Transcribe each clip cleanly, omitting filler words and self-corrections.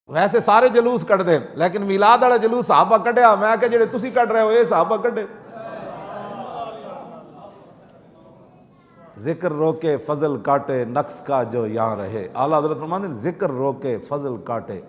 ویسے سارے جلوس کٹ دے لیکن میلاد والا جلوس صحابہ کڈیا، میں کہ جڑے تسی کٹ رہے ہو یہ صحابہ کڈے۔ ذکر روکے فضل کاٹے نقص کا جو یہاں رہے، اعلیٰ حضرت فرماتے ہیں ذکر روکے فضل کاٹے۔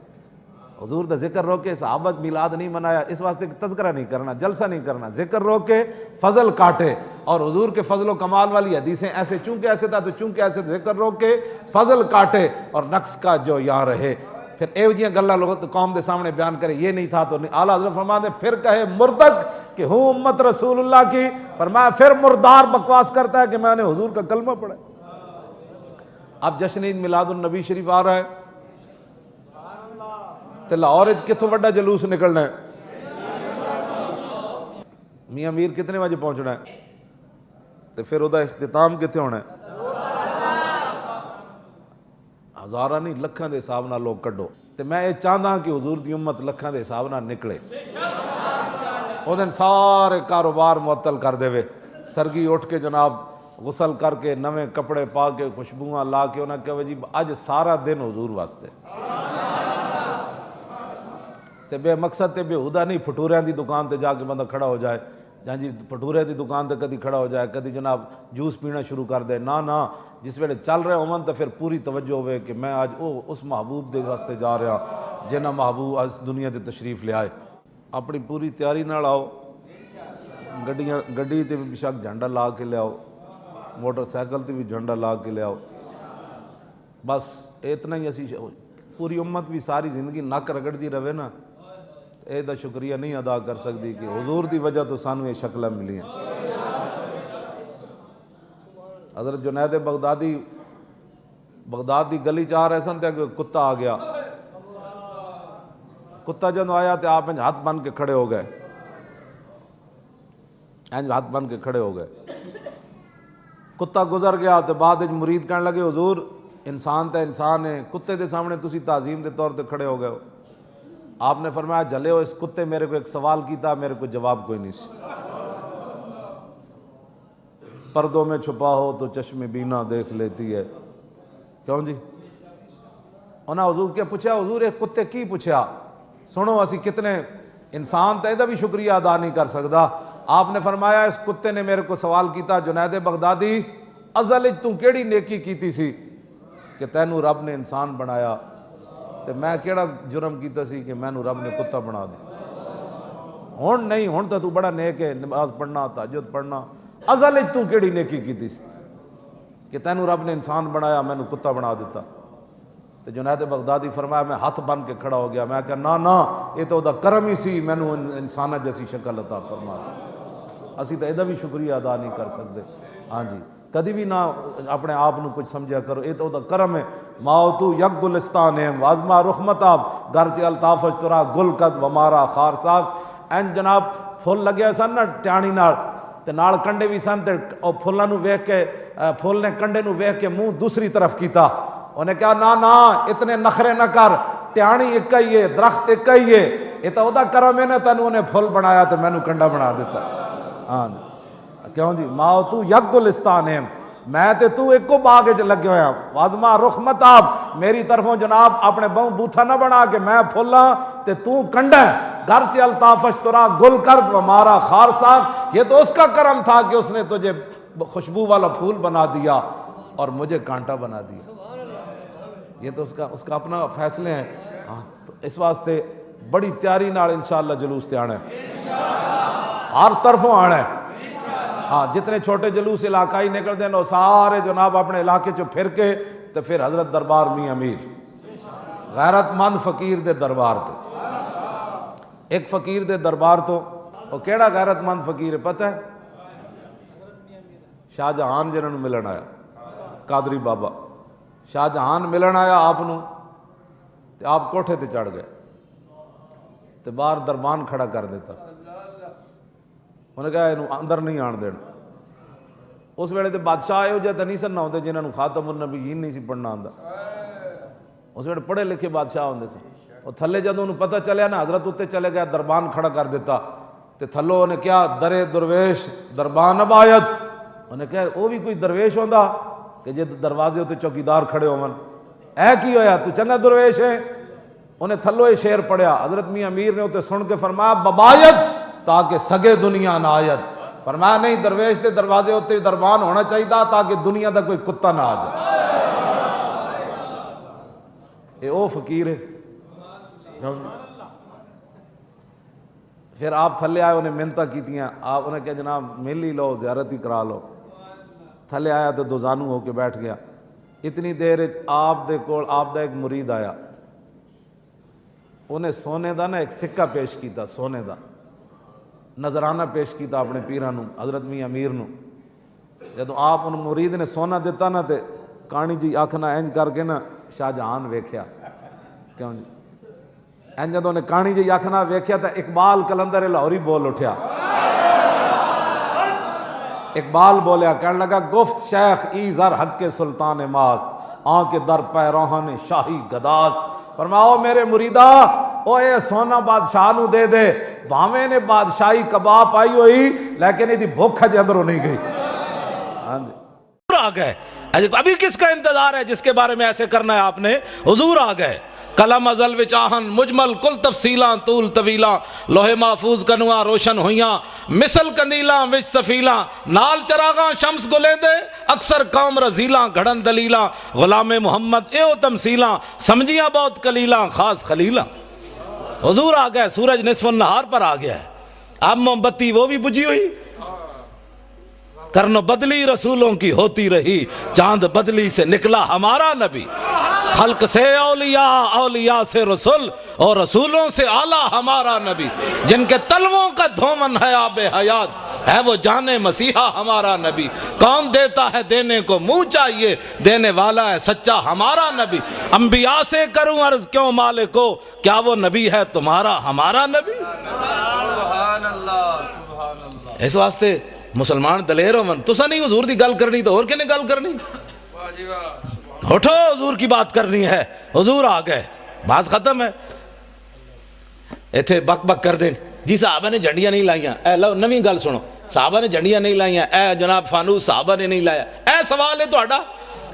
حضور دا ذکر روکے، صحابہ میلاد نہیں منایا اس واسطے کہ تذکرہ نہیں کرنا، جلسہ نہیں کرنا، ذکر روکے فضل کاٹے۔ اور حضور کے فضل و کمال والی حدیثیں ایسے چونکہ ایسے تھا تو چونکہ ایسے ذکر روکے فضل کاٹے اور نقص کا جو یہاں رہے۔ پھر ایو جیاں گلاں لوگ قوم دے سامنے بیان کرے یہ نہیں تھا تو نہیں۔ اعلیٰ حضرت فرماتے ہیں پھر کہے مردک کہ ہوں امت رسول اللہ کی، فرمایا پھر مردار بکواس کرتا ہے کہ میں نے حضور کا کلمہ پڑھا۔ اب جشن عید میلاد النبی شریف آ رہا ہے تے لاہور وچ کتھوں وڈا جلوس نکلنا ہے؟ میاں میر کتنے بجے پہنچنا ہے تے پھر وہ اختتام کتنے ہونا ہے؟ ہزاراں نہیں لکھاں دے حساب نال لوگ کڈو تے میں یہ چاہتا کہ حضور دی امت لکھاں دے حساب نال نکلے۔ وہ دن سارے کاروبار معطل کر دے وے، سرگی اٹھ کے جناب غسل کر کے نویں کپڑے پا کے خوشبوواں لا کے انہاں کہا جی اج سارا دن حضور واسطے تے بے مقصد تے بے ہدا نہیں پھٹوریاں دی دکان تے جا کے بندہ کھڑا ہو جائے، جہاں جی پھٹورے دی دکان تے کدی کھڑا ہو جائے، کدی جناب جوس پینا شروع کر دے۔ نہ جس ویلے چل رہے ہون تو پھر پوری توجہ ہوئے کہ میں آج اس محبوب دے واسطے جا رہا جنہ محبوب اس دنیا تے تشریف لے آئے۔ اپنی پوری تیاری نال آؤ، گڈی تے بھی شک جھنڈا لا کے لے آؤ، موٹر سائیکل تے بھی جھنڈا لا کے لے آؤ۔ بس اتنا ہی اسی پوری امت بھی ساری زندگی نک رگڑ دی رہے نا، اے دا شکریہ نہیں ادا کر سکتی کہ حضور دی وجہ تو سانو یہ شکلیں ملی ہیں۔ حضرت جنید بغداد دی گلی چاہ رہے سن تے کتا آ گیا، کتا جب آیا تو آپ ہاتھ بن کے کھڑے ہو گئے، ہاتھ بن کے کھڑے ہو گئے۔ کتا گزر گیا تو بعد مرید کہنے لگے حضور انسان تے انسان ہے، کتے دے سامنے تسی تعظیم دے طور تے کھڑے ہو گئے ہو۔ آپ نے فرمایا جلے ہو اس کتے میرے کو ایک سوال کیتا، میرے کو جواب کوئی نہیں سی۔ پردوں میں چھپا ہو تو چشم بینا دیکھ لیتی ہے، کیوں جی؟ انہاں حضور کیا پوچھا، حضور ایک کتے کی پوچھا، سنو اسی کتنے انسان تے دا بھی شکریہ ادا نہیں کر سکتا۔ آپ نے فرمایا اس کتے نے میرے کو سوال کیتا جنید بغدادی ازل وچ تو کیڑی نیکی کیتی سی کہ تینوں رب نے انسان بنایا تے میں کیڑا جرم کیتا سی کہ مینوں رب نے کتا بنا دیا؟ ہن نہیں، ہن تو بڑا نیک ہے، نماز پڑھنا تہجد پڑھنا، ازل وچ تو کیڑی نیکی کیتی سی کہ تینوں رب نے انسان بنایا مینوں کتا بنا دیتا؟ تو جنید بغدادی فرمایا میں ہاتھ بن کے کھڑا ہو گیا، میں کہا نہ یہ تو دا کرم ہی سی مینوں انسانہ جیسی شکل عطا فرما دی۔ اسی تو یہ بھی شکریہ ادا نہیں کر سکتے۔ ہاں جی کدی بھی نہ اپنے آپ نو کچھ سمجھا کرو، یہ تو دا کرم ہے۔ ماؤتو یک گلستان ہے وازما رخمتاب گرچہ الطافش ترا گل قد ومارا خار ساخ۔ این جناب پھول لگے سن نا ٹیانی نال تے نال کنڈے بھی سن تے او پھولاں نو ویکھ کے پھول نے کنڈے نو ویکھ کے منہ دوسری طرف کیتا، انہیں کہا نہ اتنے نخرے نہ کر، ٹیانی ایک ہی ہے، درخت ایک ہی ہے، یہ تو دا کرم ہے نا تینوں نے پھول بنایا تے مینوں کنڈا بنا دیتا۔ ہاں کیوں جی ماؤ تو یک گلستان ہے، میں تے تو ایک کو باغ وچ لگے ہویا، وازما رخ متاب میری طرفوں جناب اپنے بہوں بوتھا نہ بنا کہ میں پھولاں تے تو کنڈا ہے، گرچہ الطافش ترا گل کرد و مارا خار ساخ۔ یہ تو اس کا کرم تھا کہ اس نے تجھے خوشبو والا پھول بنا دیا اور مجھے کانٹا بنا دیا۔ یہ تو اس کا اپنا فیصلے ہیں۔ ہاں تو اس واسطے بڑی تیاری نال انشاءاللہ جلوس تے آنا ہے، ہر طرفوں آنا ہے۔ ہاں جتنے چھوٹے جلوس علاقائی نکل دیں سارے جناب اپنے علاقے چو پھر کے تو پھر حضرت دربار میاں میر غیرت مند فقیر دے دربار تے۔ ایک فقیر دے دربار تو وہ کیڑا غیرت مند فقیر ہے پتہ ہے؟ شاہ جہان جنہوں نے ملن آیا، قادری بابا شاہ جہان ملن آیا آپ نو تے آپ کوٹھے تے چڑھ گئے تے باہر دربان کھڑا کر دیتا، انہیں کہا انہوں اندر نہیں آن دینا۔ اس ویلے تے بادشاہ ہو جاتا نہیں سن نہ ہوتے جنہوں خاتم النبیین نہیں سی پڑھنا آندا، اس ویلے پڑھے لکھے بادشاہ ہوندے سن۔ وہ تھلے جدوں انہوں پتہ چلیا نا حضرت اتے چلے گیا دربان کھڑا کر دیتا تے تھلو انہیں کیا درے درویش دربان ابایت، انہیں کہا وہ بھی کوئی درویش ہوندا کہ جے دروازے ہوتے چوکیدار کھڑے ہون، اے کی ہویا تو چنگا درویش ہے؟ انہیں تھلو ہی شعر پڑھیا، حضرت میاں امیر نے اسے سن کے فرمایا ببایت تاکہ سگے دنیا نہ آیت، فرمایا نہیں درویش دے دروازے ہوتے دربان ہونا چاہیے تاکہ دنیا دا کوئی کتا نہ آ جائے۔ یہ او فقیر ہے۔ پھر آپ تھلے آئے، انہیں منتیں کیتیاں، آپ انہیں کہا جناب مل ہی لو، زیارت ہی کرا لو۔ تھلے آیا تو دو زانو ہو کے بیٹھ گیا۔ اتنی دیر آپ دے کول آپ دا ایک مرید آیا، انہیں سونے دا نا ایک سکہ پیش کیتا، سونے دا نظرانہ پیش کیتا اپنے پیرانو حضرت میاں امیر نو۔ جدو آپ ان مرید نے سونا دیتا نا تے کانی جی آکھنا اینج کر کے نا شاہ جہان ویکھیا، کیوں جی اینج جدو نے کانی جی آکھنا ویکھیا تا اقبال کلندر لاہوری بول اٹھیا۔ اقبال بولیا، کہنے لگا گفت شیخ ای زر حق کے سلطان ماست، آن کے در پیراہن شاہی گداست۔ فرماؤ میرے مریدہ او اے سونا بادشاہ نو دے دے، بھاویں نے بادشاہی کباب پائی ہوئی لیکن یہ دی بھوک ہے اندروں نہیں گئی۔ آ گئے، ابھی کس کا انتظار ہے جس کے بارے میں ایسے کرنا ہے آپ نے؟ حضور آ گئے، کلم ازل وچ آہن مجمل کل تفصیلاں طول طویلاں، لوح محفوظ کنواں روشن ہویاں مثل کندیلاں وچ سفیلاں، نال چراغاں شمس گلیندے اکثر قوم رزیلاں گھڑن دلیلاں، غلام محمد ایو تمثیلاں سمجھیاں بہت کلیلاں خاص خلیلاں۔ حضور آ گئے، سورج نصف النہار پر آ گیا ہے، اب موم بتی وہ بھی بجھی ہوئی، کرنو بدلی رسولوں کی ہوتی رہی، چاند بدلی سے نکلا ہمارا نبی، خلق سے اولیاء، اولیاء سے رسول، اور رسولوں سے اعلیٰ ہمارا نبی، جن کے تلووں کا دھومن ہے آب حیات، ہے وہ جانے مسیحا ہمارا نبی، کون دیتا ہے دینے کو منہ چاہیے، دینے والا ہے سچا ہمارا نبی، انبیاء سے کروں عرض کیوں مالکو، کیا وہ نبی ہے تمہارا ہمارا نبی؟ سبحان اللہ سبحان اللہ۔ اس واسطے مسلمان دلیر ہون، تسا نہیں حضور دی گل کرنی تو اور کنے گل کرنی؟ اٹھو حضور کی بات کرنی ہے، حضور آ گئے، بات ختم ہے۔ ایتھے بک بک کر دیں جی صحابہ نے جھنڈیاں نہیں لائیاں، اے لو نویں گل سنو، صحابہ نے جھنڈیاں نہیں لائیاں، اے جناب فانوس صحابہ نے نہیں لایا، اے سوال ہے تہاڈا،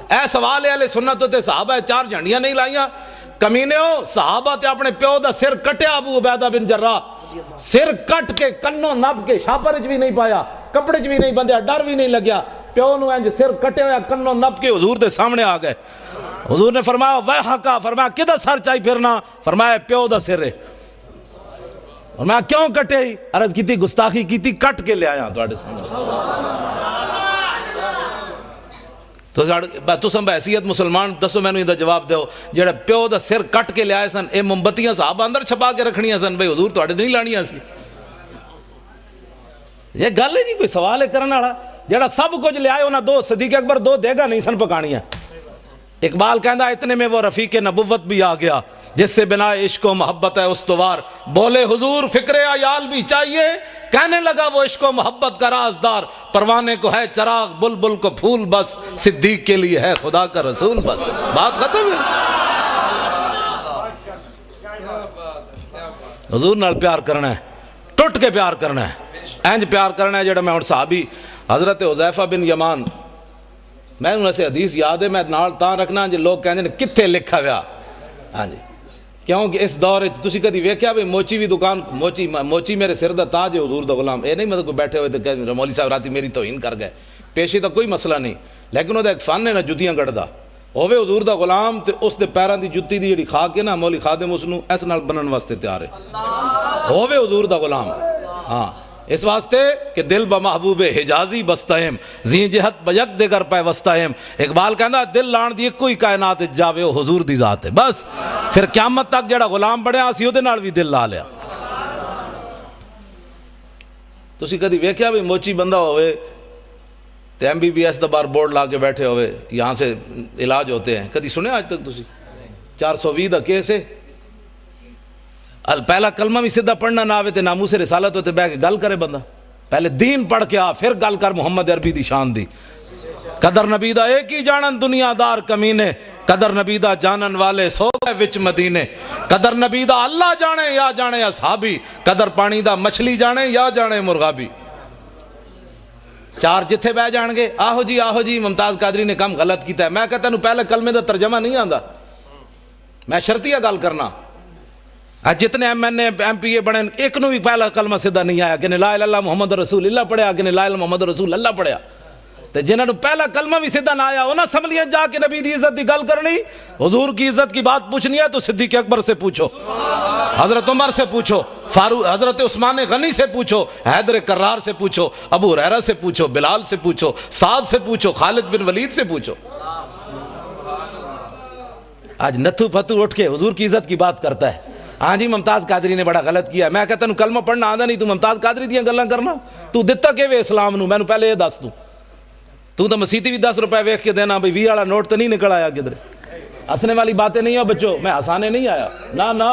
اے سوال ہے اہل سنت تے صحابہ چار جھنڈیاں نہیں لائیاں، کمینے ہو صحابہ تے اپنے پیو دا سر کٹیا ابو عبیدہ بن جراح، سر کٹ کے کنوں نب کے شاپر بھی نہیں پایا، کپڑے بھی نہیں بندیا، ڈر بھی نہیں لگیا، پیو نو انج سر کٹے ہویا کنوں نب کے حضور دے سامنے آ گئے۔ حضور نے فرمایا ویحکا، فرمایا کدھر سر چاہی پھرنا؟ فرمایا پیو دا سر ہے۔ فرمایا کیوں کٹے ہی؟ عرض کیتی گستاخی کیتی، کٹ کے لے آیا تواڈے سامنے۔ تو سن بحیثیت مسلمان دسو مینوں دا جواب دیو، جڑا پیو دا سر کٹ کے لے آئے سن، اے موم بتیاں صحابہ اندر چھپا کے رکھنیاں سن، بھئی حضور تواڈے نہیں لانیاں سی؟ یہ گل ہے جی کوئی سوال ہے کرنے والا؟ جڑا سب کچھ لے آئے انہاں دو صدیق اکبر دو دیگا نہیں سن پکانیاں۔ اقبال کہندا اتنے میں وہ رفیق نبوت بھی آ گیا جس سے بنا عشق و محبت ہے استوار، بولے حضور فکر عیال بھی چاہیے، کہنے لگا وہ عشق و محبت کا رازدار، پروانے کو ہے چراغ بلبل کو پھول بس، صدیق کے لیے ہے خدا کا رسول بس۔ بات ختم ہے۔ حضور نال پیار کرنا ہے، ٹوٹ کے پیار کرنا ہے، اینج پیار کرنا ہے جڑا میں اور صحابی حضرت حذیفہ بن یمان، میں انہوں سے حدیث یاد ہے، میں نال تاں رکھنا جی لوگ کہندے نے کتھے لکھا ہوا، ہاں جی کیونکہ اس دور تسی کدی ویکھیا بھی موچی بھی دکان، موچی میرے سر دا تاج ہے حضور دا غلام، اے نہیں مطلب کوئی بیٹھے ہوئے تو کہ مولوی صاحب راتی میری توہین کر گئے، پیشی دا کوئی مسئلہ نہیں، لیکن وہ دا ایک فن ہے نا جتیاں کٹدا، ہووے حضور دا غلام تے اس دے پیراں دی جتی دی جڑی کھا کے نا مولوی خادم اس نو اس نال بنن واسطے تیار ہے، ہووے حضور دا غلام، ہاں اس واسطے کہ دل بمحبوب حجازی بستہم، زین جہت بیک دیگر پہ وستہم۔ اقبال کہندا دل لان دی کوئی کائنات جاوے وہ حضور دی ذات ہے، بس پھر قیامت تک جڑا غلام بڑھیا اسی او دے نال بھی دل لا لیا۔ تسی کدی ویکھیا بھی موچی بندہ ہوئے تے MBBS دا بار بورڈ لا کے بیٹھے ہوئے، یہاں سے علاج ہوتے ہیں، کدی سنے آج تک تسی؟ 420 دا کیس ہے، پہلا کلمہ بھی سیدھا پڑھنا نہ آوے تے ناموس رسالت ہوتے بہ کے گل کرے بندہ، پہلے دین پڑھ کے آ پھر گل کر محمد عربی دی شان دی۔ قدر نبی دا ایک ہی جانن دنیا دار کمینے، قدر نبی دا جانن والے سو گئے وچ مدینے، قدر نبی دا اللہ جانے یا جانے اصحابی، قدر پانی دا مچھلی جانے یا جانے مرغابی۔ چار جتھے بہ جان گے آہو جی ممتاز قادری نے کم غلط کیتا ہے، میں کہتا ہوں پہلے کلمے دا ترجمہ نہیں آندا، میں شرطیہ گل کرنا، جتنے ایم پی اے بنے ایک نو بھی پہلا کلمہ سیدھا نہیں آیا کہ لا الہ الا اللہ محمد رسول اللہ پڑھیا کہ لا الہ الا محمد رسول اللہ پڑھیا تے جنہاں نو پہلا کلمہ بھی سیدھا نہ آیا انہاں اسمبلیاں جا کے نبی دی عزت دی گل کرنی، حضور کی عزت کی بات پوچھنی ہے تو صدیق اکبر سے پوچھو، حضرت عمر سے پوچھو، حضرت عثمان غنی سے پوچھو، حیدر کرار سے پوچھو، ابو ہریرہ سے پوچھو، بلال سے پوچھو، سعد سے پوچھو، خالد بن ولید سے پوچھو۔ آج نتھو پھتو اٹھ کے حضور کی عزت کی بات کرتا ہے، ہاں جی ممتاز قادری نے بڑا غلط کیا، میں کہتا ہوں کلمہ پڑھنا آندا نہیں، تو ممتاز قادری دیاں گلاں کرنا، تو دتا کہ وے اسلام نو، میں نو پہلے یہ دس دوں، تو مسیتی بھی 10 روپے ویکھ کے دینا، بھئی 20 والا نوٹ تو نہیں نکل آیا کدھر، ہنسنے والی باتیں نہیں ہیں بچوں، میں ہنسانے نہیں آیا، نہ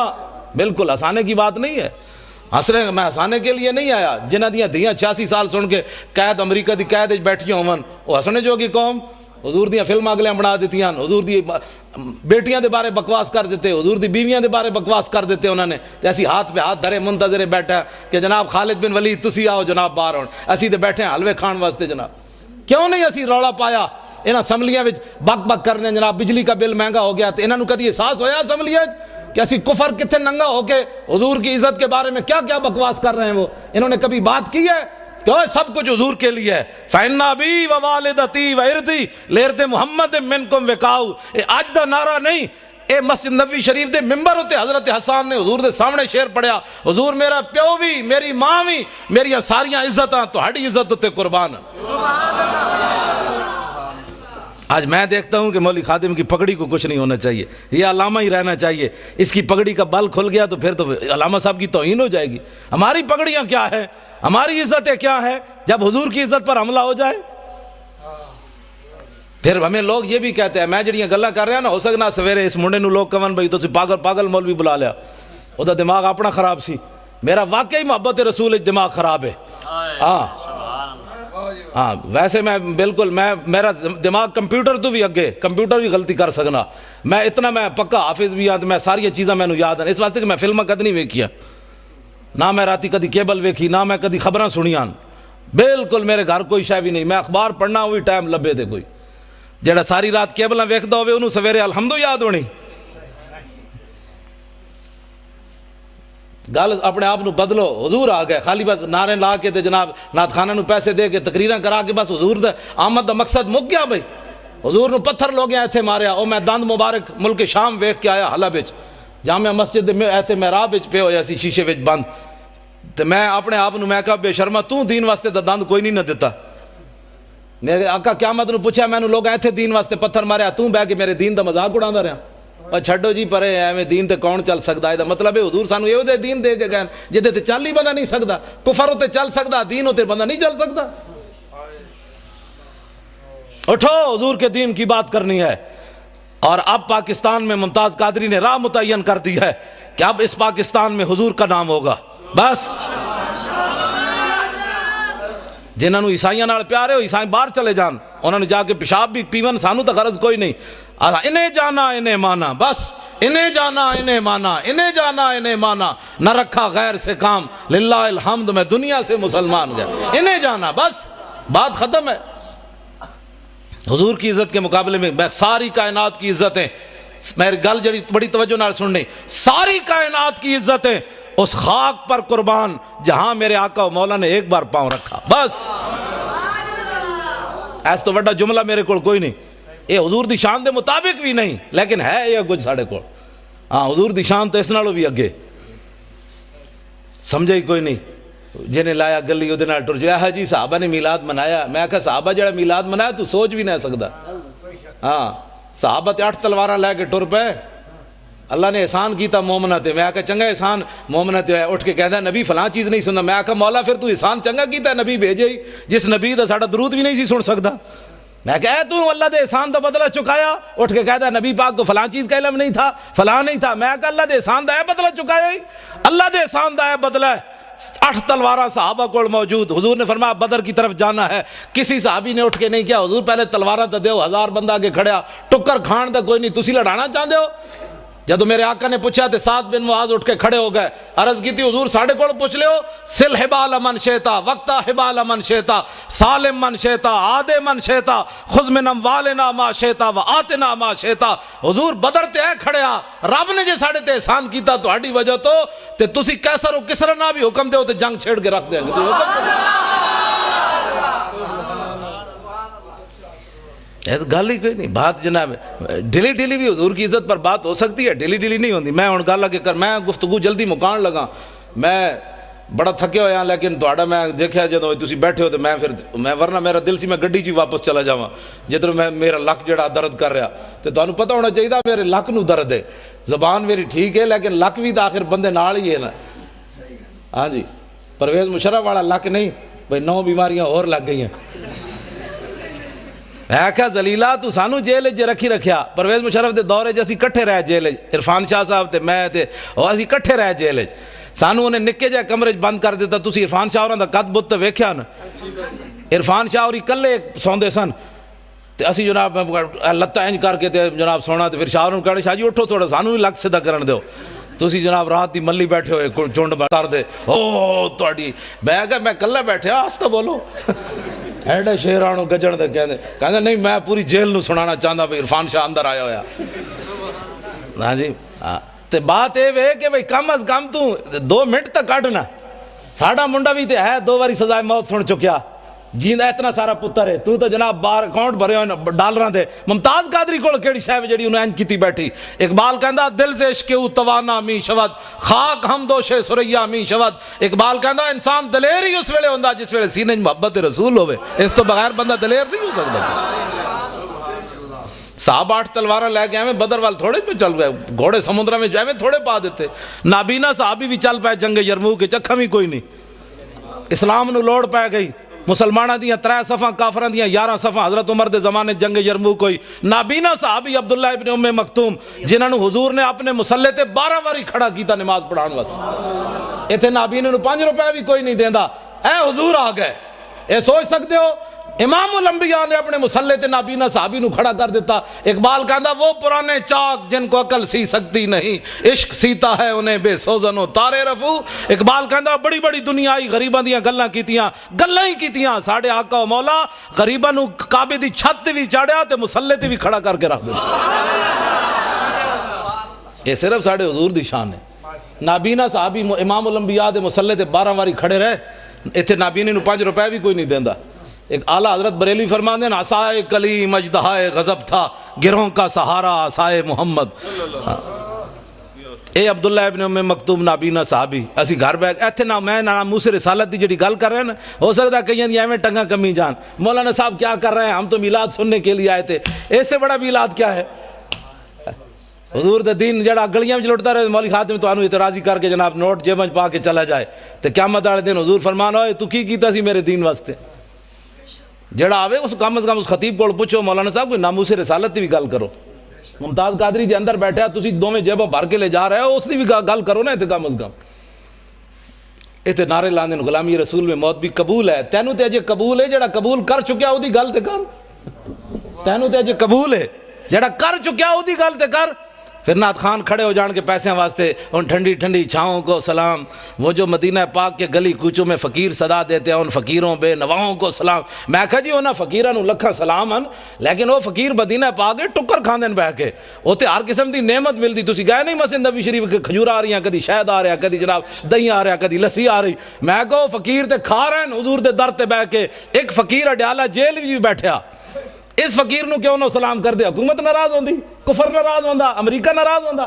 بالکل ہنسانے کی بات نہیں ہے، میں ہنسانے کے لیے نہیں آیا، جنہاں دیاں دھیاں 86 سال سن کے قید امریکہ دی قید وچ بیٹھیاں ہون، وہ ہنسنے جو کی قوم، حضور دیاں فلماں اگلیاں بنا دیتیاں، حضور دی بیٹیاں دے بارے بکواس کر دیتے، حضور دی بیویاں دے بارے بکواس کر دیتے انہوں نے، ایسی ہاتھ پہ ہاتھ دھرے منتظرے بیٹھا کہ جناب خالد بن ولید تسی آؤ جناب باہر ہون، اسی تے بیٹھے ہیں حلوے کھان واسطے جناب، کیوں نہیں اسی رولا پایا انہاں اسمبلیاں وچ بک بک کرنے جناب بجلی کا بل مہنگا ہو گیا، تو انہاں نو کدی احساس ہویا اسمبلیاں کہ اسی کفر کتنے ننگا ہو کے حضور کی عزت کے بارے میں کیا کیا بکواس کر رہے ہیں، وہ انہوں نے کبھی بات کی ہے کہ سب کچھ حضور کے لیے ہے، فَإِنَّ أَبِي وَوَالِدَتِي وَإِرْضِي لِإِرْضِ مُحَمَّدٍ مِّنْكُمْ وِقَاؤُ، اے آج دا نعرہ نہیں، اے مسجد نبوی شریف دے ممبر ہوتے حضرت حسان نے حضور دے سامنے شعر پڑھیا، حضور میرا پیو بھی میری ماں بھی میری ساریاں عزتاں تہاڈی عزت تے قربان۔ آج میں دیکھتا ہوں کہ مولوی خادم کی پگڑی کو کچھ نہیں ہونا چاہیے، یہ علامہ ہی رہنا چاہیے، اس کی پگڑی کا بل کھل گیا تو پھر تو علامہ صاحب کی توہین ہو جائے گی۔ ہماری پگڑیاں کیا ہے، ہماری عزتیں کیا ہے، جب حضور کی عزت پر حملہ ہو جائے پھر ہمیں لوگ یہ بھی کہتے ہیں، میں جڑیاں گلاں کر رہا ہوں نا، ہو سکنا سویرے اس منڈے نو لوگ کہن بھائی تو پاگل مولوی بلا لیا، وہ دا دماغ اپنا خراب سی، میرا واقعی محبت رسول دماغ خراب ہے، ہاں ویسے میں بالکل میرا دماغ کمپیوٹر تو بھی اگے، کمپیوٹر بھی غلطی کر سکنا، میں پکا حافظ بھی ہاں، میں ساری چیزاں میں یاد ہیں، اس واسطے کہ میں فلمیں کد نہیں ویکھیا، نہ میں راتی کدی کیبل ویکھی، نہ میں کدی خبراں سنیاں، بالکل میرے گھر کوئی شے بھی نہیں، میں اخبار پڑھنا وہی ٹائم لبے دے کوئی، جڑا ساری رات کیبلاں ویکھدا ہوے انہوں سویرے الحمدو یاد ہونی۔ گل اپنے آپ نو بدلو، حضور آ گئے، خالی بس نعرے لا کے تے جناب نعت خانہ نو پیسے دے کے تقریراں کرا کے بس حضور دا آمد دا مقصد مک گیا بھائی، حضور نو پتھر لوگ ایتھے ماریا، او میں دند مبارک ملک شام ویکھ کے آیا حلب وچ، جامع مسجد دے ایتھے محراب وچ پے ہویا سی شیشے وچ بند، تے میں اپنے آپ نو میں کہا بے شرما تو دین واسطے دا دند کوئی نہیں نہ دیتا، میرے آقا قیامت نو پوچھا میں نو لوگ ایتھے دین واسطے پتھر ماریا، تو بہ کے میرے دین دا مذاق اڑاندا رہیا، اور چھڈو جی پرے ایویں دین تے کون چل سکدا، ہے مطلب ہے حضور سانو یہ دین دے کے گئے جدے تے چل ہی بندہ نہیں سکدا، کفر تے چل سکدا، دین تے بندہ نہیں چل سکدا۔ اٹھو حضور کے دین کی بات کرنی ہے، اور اب پاکستان میں ممتاز قادری نے راہ متعین کر دی ہے کہ اب اس پاکستان میں حضور کا نام ہوگا، بس جنہوں نے عیسائیاں نال پیار ہے وہ عیسائی باہر چلے جان، انہوں نے جا کے پیشاب بھی پیون، سانو تو غرض کوئی نہیں، انہیں جانا انہیں مانا، بس انہیں جانا انہیں مانا، انہیں جانا انہیں مانا، نہ رکھا غیر سے کام، للہ الحمد میں دنیا سے مسلمان گیا، انہیں جانا، بس بات ختم ہے۔ حضور کی عزت کے مقابلے میں ساری کائنات کی عزتیں، میری گل جڑی بڑی توجہ نال سننی، ساری کائنات کی عزتیں اس خاک پر قربان جہاں میرے آقا و مولا نے ایک بار پاؤں رکھا، بس ایس تو بڑا جملہ میرے کو کوئی نہیں، یہ حضور دی شان دے مطابق بھی نہیں، لیکن ہے یہ کچھ ساڑھے کو، ہاں حضور دی شان تو اس نالوں بھی اگے، سمجھے ہی کوئی نہیں، جنہیں لایا گلی ادھے نال ٹر جایا ہے جی صحابہ نے میلاد منایا، میں کہا صحابہ جڑا میلاد منایا تو سوچ بھی نہیں سکتا، ہاں صحابہ تے 8 تلواراں لے کے ٹر پے، اللہ نے احسان کیتا مومنہ تے، میں کہا چنگا احسان مومنہ تے اٹھ کے کہتا ہے نبی فلاں چیز نہیں سننا، میں کہا مولا پھر تو احسان چنگا کیتا ہے نبی بھیجے ہی، جس نبی دا ساڑا درود بھی نہیں سی سن سکتا، میں کہا تو اللہ دے احسان دا بدلہ چکایا، اٹھ کے کہتا ہے نبی پاک کو فلاں چیز کا علم نہیں تھا، فلاں نہیں تھا، میں کہا اللہ دے احسان دا ہے بدلہ چکایا ہی، اللہ دے احسان دا ہے بدلہ ہے، 8 تلواراں صحابہ کو موجود، حضور نے فرمایا بدر کی طرف جانا ہے، کسی صحابی نے اٹھ کے نہیں کیا حضور پہلے تلواراں تے دیو، 1000 بندہ آگے کھڑیا، ٹکر کھان دا کوئی نہیں، تسی لڑانا چاہتے ہو، جدو میرے آقا نے پوچھا تے سعد بن معاذ اٹھ کے کھڑے ہو گئے، عرض کی تھی حضور ساڑھے کو پوچھ لے ہو، سل حبال من شیتا وقتا حبال من شیتا سالم من شیتا آدے من شیتا خذ من اموالنا ما شیتا و آتنا ما شیتا. حضور بدر تے اے کھڑے آ، رب نے جے ساڑھے تے احسان کیتا تو ہاڑی وجہ تو تے تسی کیسر و کسرا نہ بھی حکم دے ہو تے جنگ چھیڑ کے رکھ دیں گے. ایسا گل ہی کوئی نہیں. بات جناب ڈیلی ڈیلی بھی حضور کی عزت پر بات ہو سکتی ہے، ڈیلی ڈیلی نہیں ہوتی. میں ہوں گل لگے کر میں گفتگو جلدی مکان لگا، میں بڑا تھکے ہویا لیکن تھوڑا میں دیکھا جدو تسی بیٹھے ہو تو میں ورنہ میرا دل سی میں گڈی چی واپس چلا جاواں جدھر میں میرا لک جڑا درد کر رہا تو تانوں پتہ ہونا چاہیے میرے لک نو درد ہے. زبان میری ٹھیک ہے لیکن لک بھی تو آخر بندے نال ہی ہے نا. ہاں جی پرویز مشرف والا لک نہیں بھائی 9 بیماریاں اور لگ گئی ہیں. ہے کیا زلیلا تو سانو جیل جے رکھی رکھیا. پرویز مشرف دے دورے جے اسی کٹھے رہ جیل، عرفان شاہ صاحب تے میں تے اور اسی کٹھے رہ جیل. سانو انہیں نکے جے کمرے بند کر دیتا. تسی عرفان شاہ ہوراں دا قد بت تے ویکھیا نا. عرفان شاہ ہوری کلے سوندے سن تے اسی جناب لتاں انج کر کے تے جناب سونا تے پھر شاہ نوں کہنا شاہ جی اٹھو تھوڑا سانو بھی لگ سیدھا کرن دیو. تسی جناب رات دی ملی بیٹھے ہوئے چونڈ کر دے او تہاڈی میں کہ میں کلے بیٹھیا آستہ بولو. ایڈے شیرانو گجن دے کہندے نہیں میں پوری جیل نو سنانا چاہندا بھئی عرفان شاہ اندر آیا ہویا. ہاں جی تے بات اے وے کہ بھئی کم از کم تو 2 منٹ تک کڈنا. ساڈا منڈا بھی تے ہے 2 باری سزائے موت سن چکیا، جیندا اتنا سارا پتر ہے. تو جناب بار اکاؤنٹ بھرے ہوئے ڈالراں دے. ممتاز قادری کول کیڑی شے جڑی انہاں انج کیتی بیٹھی. اقبال کہندا دل سے عشق او توانا می شود خاک ہم دوش سریا می شود. اقبال کہندا انسان دلیر ہی اس ویلے ہوندا جس ویلے سینے محبت رسول ہوے، اس تو بغیر بندہ دلیر نہیں ہو سکتا. صاحب 8 تلواراں لے کے ایویں بدر وال تھوڑے پہ چل گئے، گھوڑے سمندر میں ایویں تھوڑے پا دیتے. نابینا صحابی بھی چل پائے جنگ یرموک کے اکھاں بھی کوئی نہیں. اسلام نو لوڑ پہ گئی. مسلمانہ دیاں 3 صفحاں کافران دیاں 11 صفحاں. حضرت عمر دے زمانے جنگ یرموک ہوئی. نابینا صحابی عبداللہ ابن ام مکتوم جنہاں نو حضور نے اپنے مسلح تے 12 واری کھڑا کیتا نماز پڑھان واسطے. ایتھے نابینا نو 5 روپے بھی کوئی نہیں دیندا. اے حضور آ گئے. اے سوچ سکتے ہو امام الانبیاء نے اپنے مسلح تے نابینا صحابی نو کھڑا کر دیتا. اقبال کہندا وہ پرانے چاک جن کو عقل سی سکتی نہیں، عشق سیتا ہے انہیں بے سوزن و تارے رفو. اقبال کہندا بڑی بڑی دنیا آئی غریباں دیاں گلاں کیتیاں، گلاں ہی کیتیاں. ساڈے آقا و مولا غریباں نو کعبے دی چھت تے وی چاڑیا تے مسلح تے وی کھڑا کر کے رکھ دتا. یہ صرف ساڈے حضور دی شان ہے. نابینا صحابی امام الانبیاء دے مسلح تے 12 واری کھڑے رہے. ایتھے نابینے نو 5 روپے بھی کوئی نہیں دیندا. ایک اعلیٰ حضرت بریلوی فرماتے ہیں عصائے کلیم اژدہائے غضب تھا، گروہوں کا سہارا عصائے محمد. اے عبداللہ ابن ام مکتوم نابینا صحابی اسی گھر بیٹھ ایتھے نہ میں نہ موسیٰ رسالت دی جڑی گل کر رہے ہیں نا ہو سکتا ہے کہیں دی ایویں ٹنگا کمی جان مولانا صاحب کیا کر رہے ہیں، ہم تو میلاد سننے کے لیے آئے تھے. اس سے بڑا میلاد کیا ہے؟ حضور دے دین جڑا گلیاں وچ لٹدا رہے مولوی خاتم تانوں اعتراضی کر کے جناب نوٹ جیب وچ پا کے چلا جائے تے قیامت والے دن حضور فرمان ہوئے تو کی کیتا سی میرے دین واسطے. جڑا آوے اس کم از کم اس خطیب کو پوچھو مولانا صاحب کوئی ناموس رسالت دی بھی گل کرو. ممتاز قادری جے اندر بیٹھا تسی دوویں جیباں بھر کے لے جا رہے ہو اس دی بھی گل کرو نا. تے کم از کم ایتھے نعرے لاندے نے غلامی رسول میں موت بھی قبول ہے. تینوں تے اجے قبول ہے جڑا قبول کر چکیا او دی گل تے کر. تینوں تے اجے قبول ہے جڑا کر چکیا او دی گل تے کر. پھر نعت خان کھڑے ہو جان کے پیسے واسطے ان ٹھنڈی ٹھنڈی چھاؤں کو سلام. وہ جو مدینہ پاک کے گلی کوچوں میں فقیر صدا دیتے ہیں ان فقیروں بے نواؤں کو سلام. میں کہا جی انہاں فقیراں نوں لکھاں سلام ہیں لیکن وہ فقیر مدینہ پاک کے ٹکر کھاندے بہ کے اوتے ہر قسم دی نعمت ملدی. تسی گئے نہیں مسجد نبوی شریف کے کھجور آ رہی ہیں، کدی شہد آ رہا، کدی جناب دہی آ رہا، کدی لسی آ رہی. میں کہو فقیر تے کھا رہے ہیں حضور دے در تے بہ کے. ایک فقیر اڈیالہ جیل بھی بیٹھا اس فقیر نو کیوں نہ سلام کر دے؟ حکومت ناراض ہوندی، کفر ناراض ہوندا، امریکہ ناراض ہوندا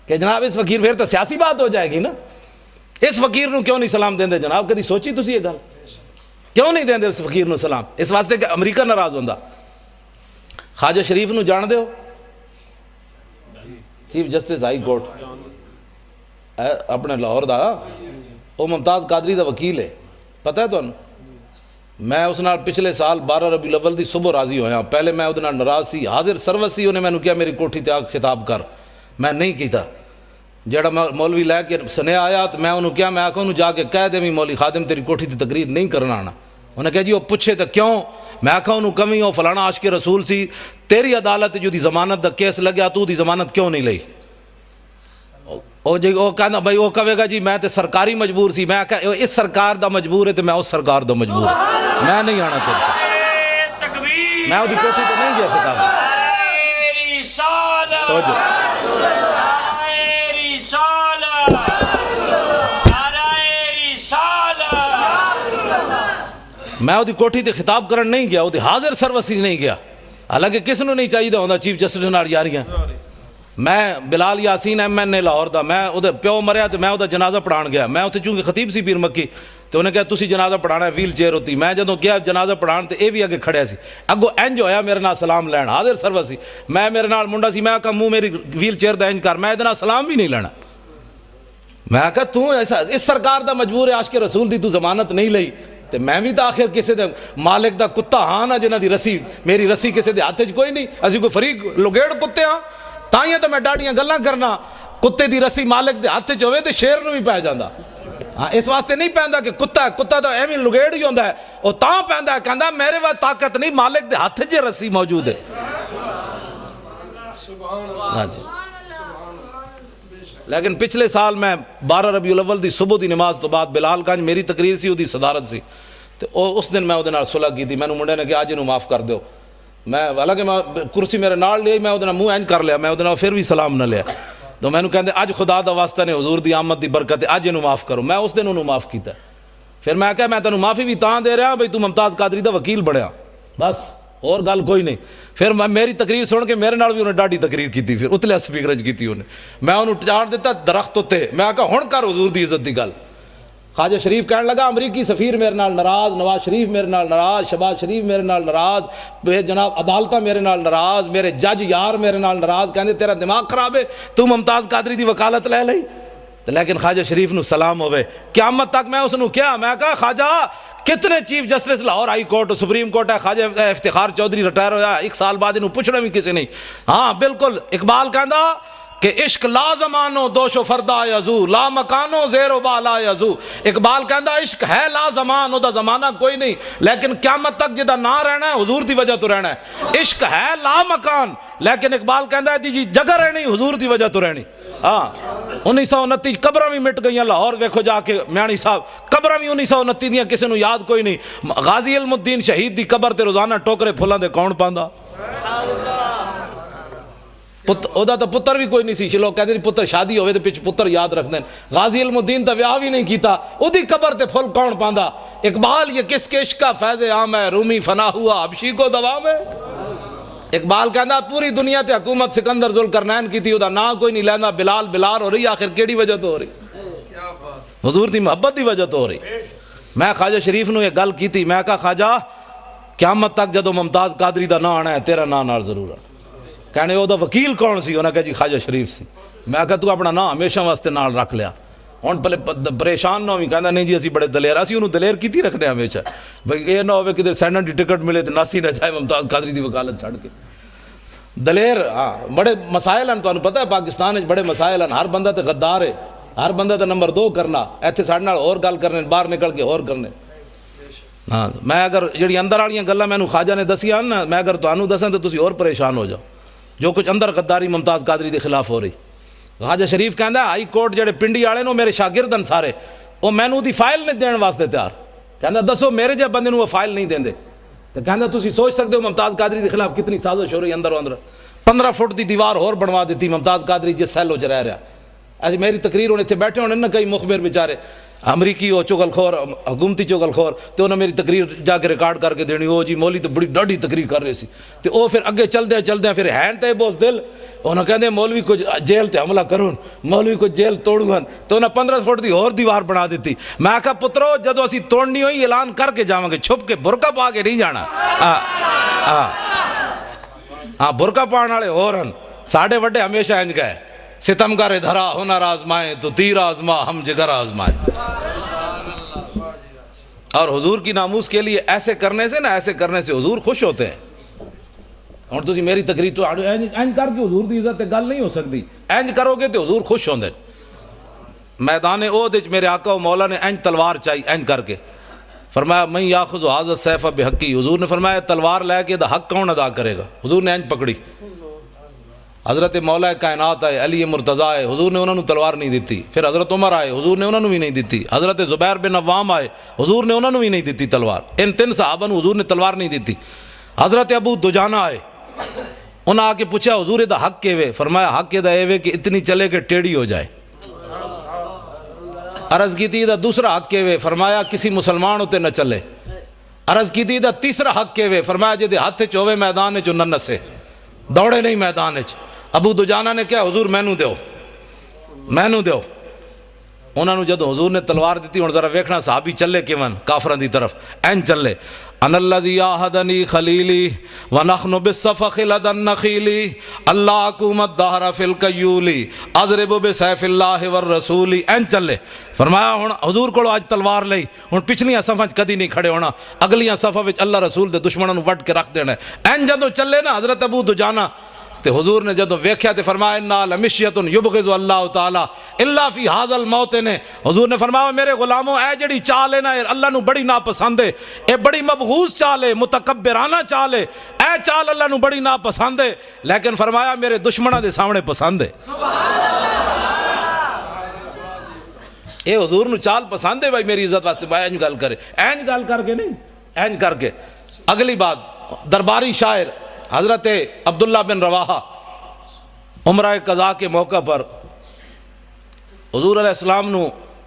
کہ جناب اس فقیر پھر تو سیاسی بات ہو جائے گی نا. اس فقیر نو کیوں نہیں سلام دیندے جناب؟ کدی سوچی تسی یہ گل؟ کیوں نہیں دیندے اس فقیر نو سلام؟ اس واسطے کہ امریکہ ناراض ہوندا. خواجہ شریف نو جان دیو چیف جسٹس ہائی کورٹ اپنے لاہور دا، وہ ممتاز قادری دا وکیل ہے. پتہ ہے تانوں میں اس نال پچھلے سال 12 ربیع الاول دی صبح راضی ہویا. پہلے میں ادھے نال ناراض سی، حاضر سروس سی. انہیں میں نے کیا میری کوٹھی تے آ خطاب کر، میں نہیں کیتا. جڑا مولوی لے کے سنے آیا تو میں انہوں کیا میں آکھا انہوں جا کے کہہ دے مولوی خادم تیری کوٹھی تے تقریر نہیں کرنا آنا. انہیں کہا جی وہ پوچھے تو کیوں؟ میں آکھا انہوں کمی ہو فلانا عاشق رسول سی، تیری عدالت جو دی ضمانت دا کیس لگیا تو دی ضمانت کیوں نہیں لئی؟ وہ جی وہ کہنا بھائی وہ کہے گا جی میں تے سرکاری مجبور سی، میں کہ اس سرکار دا مجبور ہے تو میں اس سرکار دا مجبور ہوں، میں نہیں آنا چاہتا، میں وہ کوٹھی تو نہیں گیا خطاب توجہ میں وہ کوٹھی تے خطاب کرن نہیں گیا، وہ حاضر سروسی نہیں گیا، حالانکہ کس نے نہیں چاہیے ہوتا چیف جسٹس نال یاریاں۔ میں بلال یاسین ایم این اے لاہور دا، میں وہ پیو مریا تو میں وہ جنازہ پڑھان گیا، میں اتنے چونکہ خطیب سی پیر مکی تو انہیں کہا تسی جنازہ پڑھانا ہے، ویل چیئر ہوتی، میں جدوں گیا جنازہ پڑھان تو یہ بھی اگے کھڑیا سی، اگو انج ہویا میرے نال سلام لین، حاضر سروسی، میں میرے نال منڈا سی، میں کہا منہ میری ویل چیئر دا انج کر، میں ادنا سلام بھی نہیں لینا، میں کہا تو ایسا اس سرکار دا مجبور ہے عاشق رسول دی تو ضمانت نہیں لئی، تے میں بھی تو آخر کسی دے مالک دا کتا ہاں نا جنہ دی رسی میری رسی کسی دے ہاتھ کوئی نہیں، اسی کوئی فریق لگیڑ کتے ہاں، تائیں تو میں ڈاڑیاں گلاں کرنا، کتے دی رسی مالک دے ہاتھ ہوئے تے شیر نو بھی پہ جاندا، ہاں اس واسطے نہیں پہندا کہ کتا ہے، کتا تو ایویں لگیڑ ہی ہوندا ہے، او تاں پہندا ہے کہندا میرے واسطے طاقت نہیں، مالک دے ہاتھ جے رسی موجود ہے۔ ہاں جی، لیکن پچھلے سال میں 12 ربیع الاول دی صبح دی نماز تو بعد بلال گنج میری تقریر سی، دی صدارت سی، تو اس دن میں وہ نال صلح کی تھی، میں نے منڈے نے کہ آج انہوں معاف کر دیو، میں حالانکہ میں کرسی میرے نال لئی، میں وہ منہ اینج کر لیا، میں وہ پھر بھی سلام نہ لیا، تو میں نے کہندے اج خدا دا واسطہ نے حضور دی آمد دی برکت ہے، اج انہوں معاف کرو، میں اس دن انہوں معاف کیتا ہے، پھر میں کہا میں تینوں معافی بھی تاں دے رہا ہوں بھئی تو ممتاز قادری دا وکیل بڑھیا، بس اور گل کوئی نہیں۔ پھر میری تقریر سن کے میرے نال بھی انہیں ڈاڑی تقریر کی تھی، پھر اتلے سپیکرج کی تھی انہیں، میں انہوں چاڑ دیتا درخت ہوتے، میں کہا ہن کر حضور دی عزت دی گل۔ خواجہ شریف کہنے لگا امریکی سفیر میرے نال ناراض، نواز شریف میرے نال ناراض، شہباز شریف میرے نال ناراض، بے جناب عدالتہ میرے نال ناراض، میرے جج یار میرے نال ناراض، کہندے تیرا دماغ خراب ہے، تو ممتاز قادری دی وکالت لے لئی، لیکن خواجہ شریف نو سلام ہوئے، قیامت تک میں اس نو کیا، میں کہا خواجہ کتنے chief justice Lahore high court supreme court ہے، خواجہ افتخار چودھری ریٹائر ہویا، ایک سال بعد انہوں پوچھنا بھی کسی نہیں، ہاں بالکل اقبال کہندا کہ عشق لا زمانو دوش و فردا یزو لا مکانو زیر و بالا یزو، اقبال کہندا عشق ہے لا زمان، دا زمانہ کوئی نہیں، لیکن قیامت تک جدہ نہ رہنا ہے حضور دی وجہ تو رہنا ہے، عشق ہے لا مکان، لیکن اقبال کہندا ہے جی جگہ رہنی حضور دی وجہ تو رہنی۔ ہاں 1929 قبریں بھی مٹ گئیاں لاہور، ویکھو جا کے میانی صاحب قبریں بھی 1929 دیاں کسی نو یاد کوئی نہیں، غازی علم الدین شہید دی قبر تے روزانہ ٹوکرے پھلاں دے کون پاندا، اودا تو پتر بھی کوئی نہیں سی، لوگ کہتے ہیں پتر شادی ہوئے تو پچھ پتر یاد رکھ دیں، غازی علم الدین تو ویاہ بھی نہیں کیتا، او دی قبر تے پھل کون پاندا، اقبال یہ کس کے عشق کا فیض عام ہے، رومی فنا ہوا حبشی کو دوام ہے، اقبال کہندا پوری دنیا تے حکومت سکندر ذوالقرنین کی تھی، اودا نا کوئی نہیں لینا، بلال بلال ہو رہی، آخر کیڑی وجہ تو ہو رہی، حضور دی محبت دی وجہ تو ہو رہی۔ میں خواجہ شریف نو یہ گل کی تھی، میں کہا خواجہ قیامت تک جدو ممتاز قادری دا نا آنا ہے تیرا نا نال ضرور آنا، کہنے وہ دا وکیل کون سی، انہوں نے کہا جی خواجہ شریف سی، میں کہا تو اپنا نا ہمیشہ واسطے نال رکھ لیا، ہن پہلے پریشان نہ ہوئی، کہنا نہیں جی اسی بڑے دلیر، اسی انہوں دلیر کی تھی رکھنے ہمیشہ، بھئی یہ نہ ہوئے کہ سینٹ دی ٹکٹ ملے تو ناسی نہ جائے ممتاز قادری دی وکالت چھڑ کے، دلیر ہاں بڑے مسائل ہیں، تو انہوں پتہ ہے پاکستان بڑے مسائل ہیں، ہر بندہ تے غدار ہے، ہر بندہ تے نمبر 2 کرنا، ایتھے ساڑھے نال اور گل کرنے، باہر نکل کے اور کرنے۔ ہاں میں اگر جڑی اندر والیاں گلاں مینوں خواجہ نے دسیاں نا، میں اگر تانوں دساں تو تسی اور پریشان ہو جاؤ، جو کچھ اندر غداری ممتاز قادری دے خلاف ہو رہی۔ خواجہ شریف کہندا ہائی کورٹ جڑے پنڈی والے نو میرے شاگرد ہیں سارے، وہ مینوں دی فائل نہیں دین واسطے تیار، کہندا دسو میرے جے بندے نو وہ فائل نہیں دیندے، تو کہندا تسی سوچ سکتے ہو ممتاز قادری دے خلاف کتنی سازش ہو رہی اندر و اندر، 15 فٹ دی دیوار اور بنوا دیتی ممتاز قادری جس سیل وچ رہ رہا، ایسی میری تقریر ہونے تھے بیٹھے ہونے نہ کئی مخبر بیچارے امریکی ہو چغل خور حکومتی چغل خور، تو انہوں نے میری تقریر جا کے ریکارڈ کر کے دینی، وہ جی مولی تو بڑی ڈاڑی تقریر کر رہے سی، تو وہ پھر اگے چل دیں پھر ہین تے بوس دل، انہوں کہتے ہیں مولوی کو جیل تے حملہ کرون، مولوی کو جیل توڑون، تو انہوں 15 فٹ دی اور دیوار بنا دیتی۔ میں کہا پترو جدو اسی توڑنی ہوئی اعلان کر کے جاؤں گے، چھپ کے برقع پا کے نہیں جانا، ہاں برقع پاؤن والے اور ہیں، ساڑھے وڈے ہمیشہ انج گئے، ستمگر دھرا ہنر آزمائے تو تیر آزما ہم جگر آزمائے، اور حضور کی ناموس کے لیے ایسے کرنے سے ایسے کرنے سے حضور خوش ہوتے ہیں۔ اور تسی میری تقریر تو اینج کر کے حضور دی عزت گل نہیں ہو سکتی، اینج کرو گے تو حضور خوش ہوندے۔ میدان احد وچ میرے آقا و مولا نے اینج تلوار چاہی، اینج کر کے فرمایا من یاخذ ھذا السیف بحقی، حضور نے فرمایا تلوار لے کے دا حق کون ادا کرے گا، حضور نے اینج پکڑی، حضرت مولا کائنات آئے علی مرتضیٰ آئے، حضور نے انہوں نے تلوار نہیں دیتی. پھر حضرت عمر آئے، حضور نے انہوں نے بھی نہیں دیتی. حضرت زبیر بن عوام آئے، حضور نے انہوں نے بھی نہیں دیتی تلوار. ان 3 صحابہ نے حضور نے تلوار نہیں دیتی. حضرت ابو دجانہ آئے، انہوں نے آ کے پوچھا حضور دا حق کے وے؟ فرمایا حق دا اے وے کہ اتنی چلے کہ ٹیڑھی ہو جائے. عرض کی تھی دا دوسرا حق کے وے؟ فرمایا کسی مسلمان ہوتے نہ چلے. عرض کی تھی دا تیسرا حق کے وے؟ فرمایا جے دے ہاتھ چوے میدان چ نہ نسے، دوڑے نہیں میدان چ. ابو دجانہ نے کہا حضور مینوں دیو، مینوں دیو. انہوں نے جدو حضور نے تلوار دیتی، ہن ذرا ویکھنا صحابی چلے کیون کافراں دی طرف، این چلے. ان الذی عاہدنی خلیلی ونحن بالصفخ لدى النخیل اللہ حکومت دہر فی القیول اضرب بسیف اللہ والرسول. این چلے. فرمایا ہن حضور کو اج تلوار لئی، ہن پچھلیاں صفاں کدی نہیں کھڑے ہونا، اگلیاں صفاں وچ اللہ رسول دے دشمناں نوں وڈ کے رکھ دینا. این جدو چلے نا حضرت ابو دجانہ تے حضور نے جدو ویکھیا تے فرمایا انا لمشیۃ یبغض اللہ تعالی الا فی ھذا الموطن. حضور نے فرمایا میرے غلاموں اے جڑی چال ہے نا اللہ نو بڑی ناپسند ہے، اے بڑی مبغوض چال ہے، متکبرانہ چال ہے، اے چال اللہ نو بڑی ناپسند ہے، لیکن فرمایا میرے دشمناں دے سامنے پسند ہے. اے حضور نو چال پسند ہے بھائی میری عزت واسطے. بھائی اینج گل کرے، اینج گل کر کے نہیں، اینج کر کے. اگلی بات، درباری شاعر حضرت عبداللہ بن رواحہ عمرہ قضاء کے موقع پر حضور علیہ السلام نو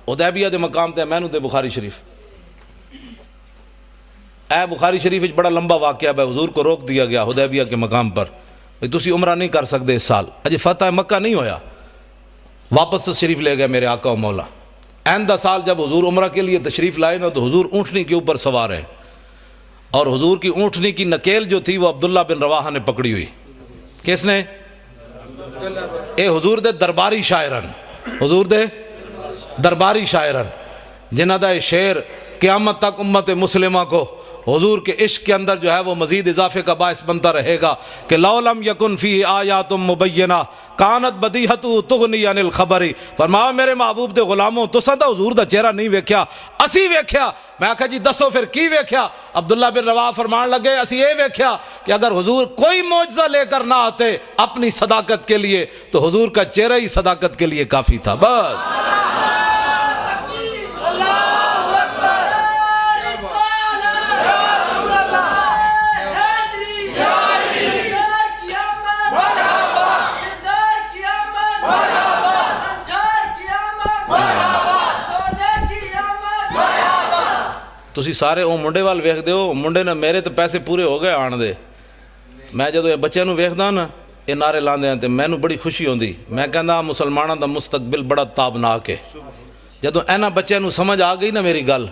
حدیبیہ دے مقام تے مینوں تے بخاری شریف. اے بخاری شریف وچ بڑا لمبا واقعہ ہے. حضور کو روک دیا گیا حدیبیہ کے مقام پر، بھئی تسی عمرہ نہیں کر سکتے اس سال، اجے فتح مکہ نہیں ہویا. واپس شریف لے گئے میرے آقا و مولا. آئندہ سال جب حضور عمرہ کے لیے تشریف لائے نا تو حضور اونٹنی کے اوپر سوار ہیں، اور حضور کی اونٹنی کی نکیل جو تھی وہ عبداللہ بن رواحہ نے پکڑی ہوئی. کس نے؟ اے حضور دے درباری شاعرن، حضور دے درباری شاعرن جنہ دا یہ شعر قیامت تک امت مسلمہ کو حضور کے عشق کے اندر جو ہے وہ مزید اضافے کا باعث بنتا رہے گا کہ لو لم یکن فی آیات مبینہ کانت بدیہت تغنی عن الخبر. فرمایا میرے محبوب دے غلاموں تساں دا حضور دا چہرہ نہیں ویکھیا، اسی ویکھیا. میں کہا جی دسو پھر کی ویکھیا؟ عبداللہ بن رواحہ فرمان لگے اسی یہ ویکھیا کہ اگر حضور کوئی معجزہ لے کر نہ آتے اپنی صداقت کے لیے تو حضور کا چہرہ ہی صداقت کے لیے کافی تھا. بس تسی سارے او منڈے وال ویکھ دیو، منڈے نے میرے تے پیسے پورے ہو گئے آن دے. میں جدو یہ بچے نو ویکھدا نا یہ نعرے لاندے ہیں تے مینوں بڑی خوشی ہوندی. میں کہندا مسلماناں دا مستقبل بڑا تابناک ہے. جدو اینا بچے نو سمجھ آ گئی نا میری گل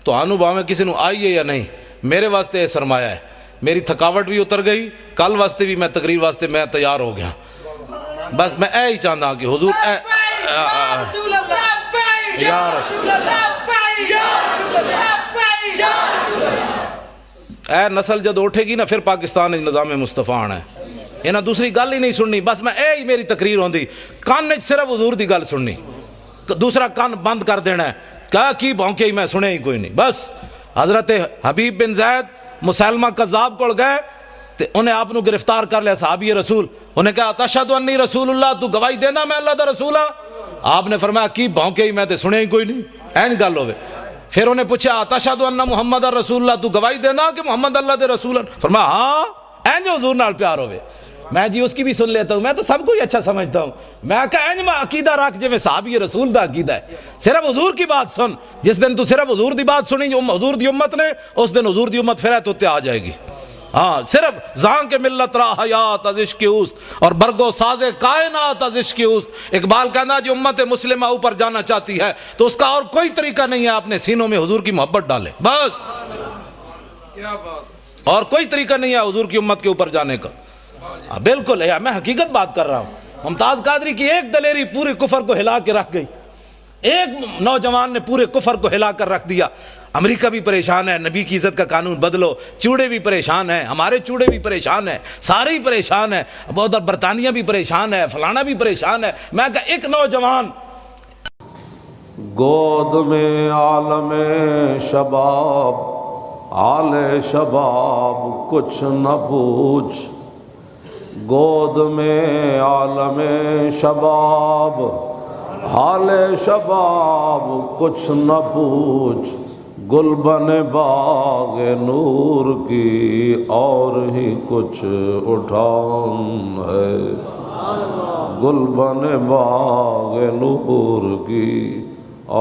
تو آنو باویں کسی نو آئی ہے یا نہیں، میرے واسطے یہ سرمایہ ہے. میری تھکاوٹ بھی اتر گئی، کل واسطے بھی میں تقریر واسطے میں تیار ہو گیا. بس میں اے ہی چاہتا کہ حضور یا رسول اے نسل جد اٹھے گی نا پھر پاکستان نظام مصطفیٰ آنا ہے. انہاں دوسری گل ہی نہیں سننی، بس میں اے ہی میری تقریر ہوندی، کان وچ صرف حضور دی گل سننی، دوسرا کان بند کر دینا ہے. کہا کی بھونکے ہی میں سنے ہی کوئی نہیں. بس حضرت حبیب بن زید مسلمہ کذاب کو گئے تے انہیں آپ نو گرفتار کر لیا صحابی رسول. انہیں کہا تشہد انی رسول اللہ، تو گواہی دینا میں اللہ دا رسول ہاں؟ آپ نے فرمایا کی بھونکے ہی میں تے سنے ہی کوئی نہیں، این گل ہوئے. پھر انہیں پوچھا تشہد ان محمد رسول اللہ، تو گواہی دینا کہ محمد اللہ دے رسول ہیں؟ فرمایا ہاں. این جو حضور نال پیار ہوئے میں جی اس کی بھی سن لیتا ہوں، میں تو سب کو ہی اچھا سمجھتا ہوں. میں کہا این میں عقیدہ رکھ جو میں صحابی رسول دا عقیدہ ہے، صرف حضور کی بات سن. جس دن تو صرف حضور دی بات سنی جو حضور دی امت نے، اس دن حضور دی امت پھر تو تے آ جائے گی. ہاں صرف زان کے ملت را حیات از عشق اوست اور برگو ساز کائنات از عشق اوست. اقبال کہنا جو امت مسلمہ اوپر جانا چاہتی ہے تو اس کا اور کوئی طریقہ نہیں ہے اپنے سینوں میں حضور کی محبت ڈالے. بس اور کوئی طریقہ نہیں ہے حضور کی امت کے اوپر جانے کا. بالکل ہے، میں حقیقت بات کر رہا ہوں. ممتاز قادری کی ایک دلیری پورے کفر کو ہلا کے رکھ گئی. ایک نوجوان نے پورے کفر کو ہلا کر رکھ دیا. امریکہ بھی پریشان ہے، نبی کی عزت کا قانون بدلو. چوڑے بھی پریشان ہیں، ہمارے چوڑے بھی پریشان ہیں، سارے ہی پریشان ہیں. ادھر برطانیہ بھی پریشان ہے، فلانا بھی پریشان ہے. میں کہا ایک نوجوان گود میں عالم شباب آل شباب کچھ نہ پوچھ، گود میں عالم شباب، حال شباب کچھ نہ پوچھ، گل بن باغ نور کی اور ہی کچھ اٹھان ہے، گل بن باغ نور کی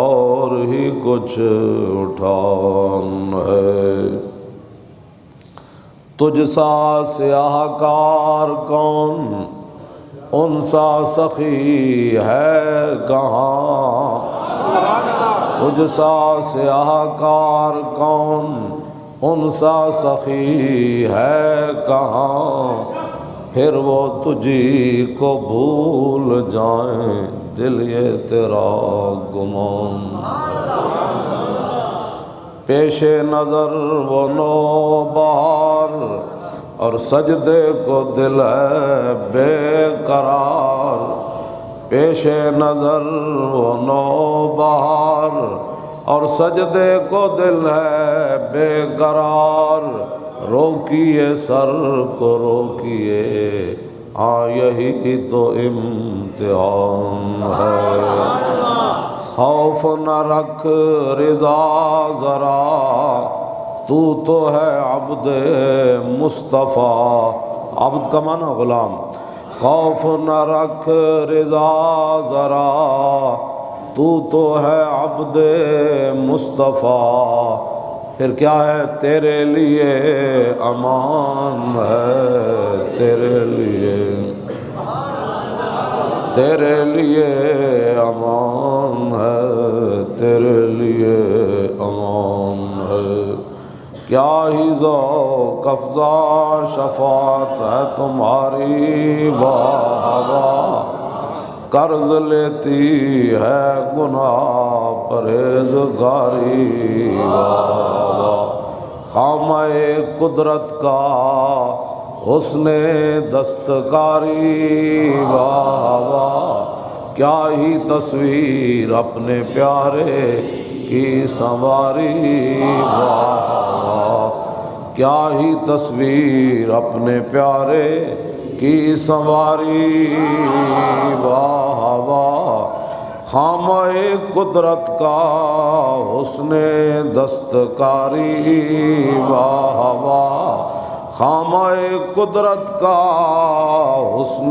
اور ہی کچھ اٹھان ہے۔ تجھ سا سیاہ کار کون، ان سا سخی ہے کہاں، تجھ سا سیاہ کار کون، ان سا سخی ہے کہاں، پھر وہ تجھی کو بھول جائیں دل یہ تیرا گمان۔ پیش نظر وہ نو بہار، اور سجدے کو دل ہے بے قرار، پیش نظر وہ نو بہار، اور سجدے کو دل ہے بے قرار، روکیے سر کو روکیے، ہاں یہی تو امتحان ہے۔ خوف نہ رکھ رضا ذرا، تو ہے عبد مصطفیٰ، عبد کا معنی غلام، خوف نہ رکھ رضا ذرا، تو ہے عبد مصطفیٰ، پھر کیا ہے تیرے لیے امان ہے، تیرے لیے امان ہے، تیرے لیے امان ہے۔ کیا ہی ذوق افزا شفاعت ہے تمہاری، واہ واہ قرض لیتی ہے گناہ پرہیزگاری، واہ واہ خامہ قدرت کا حسن دستکاری، واہ واہ کیا ہی تصویر اپنے پیارے کی سنواری، واہ واہ کیا ہی تصویر اپنے پیارے کی سنواری، واہ واہ خامہ قدرت کا حسن دستکاری، واہ واہ خامہ قدرت کا حسن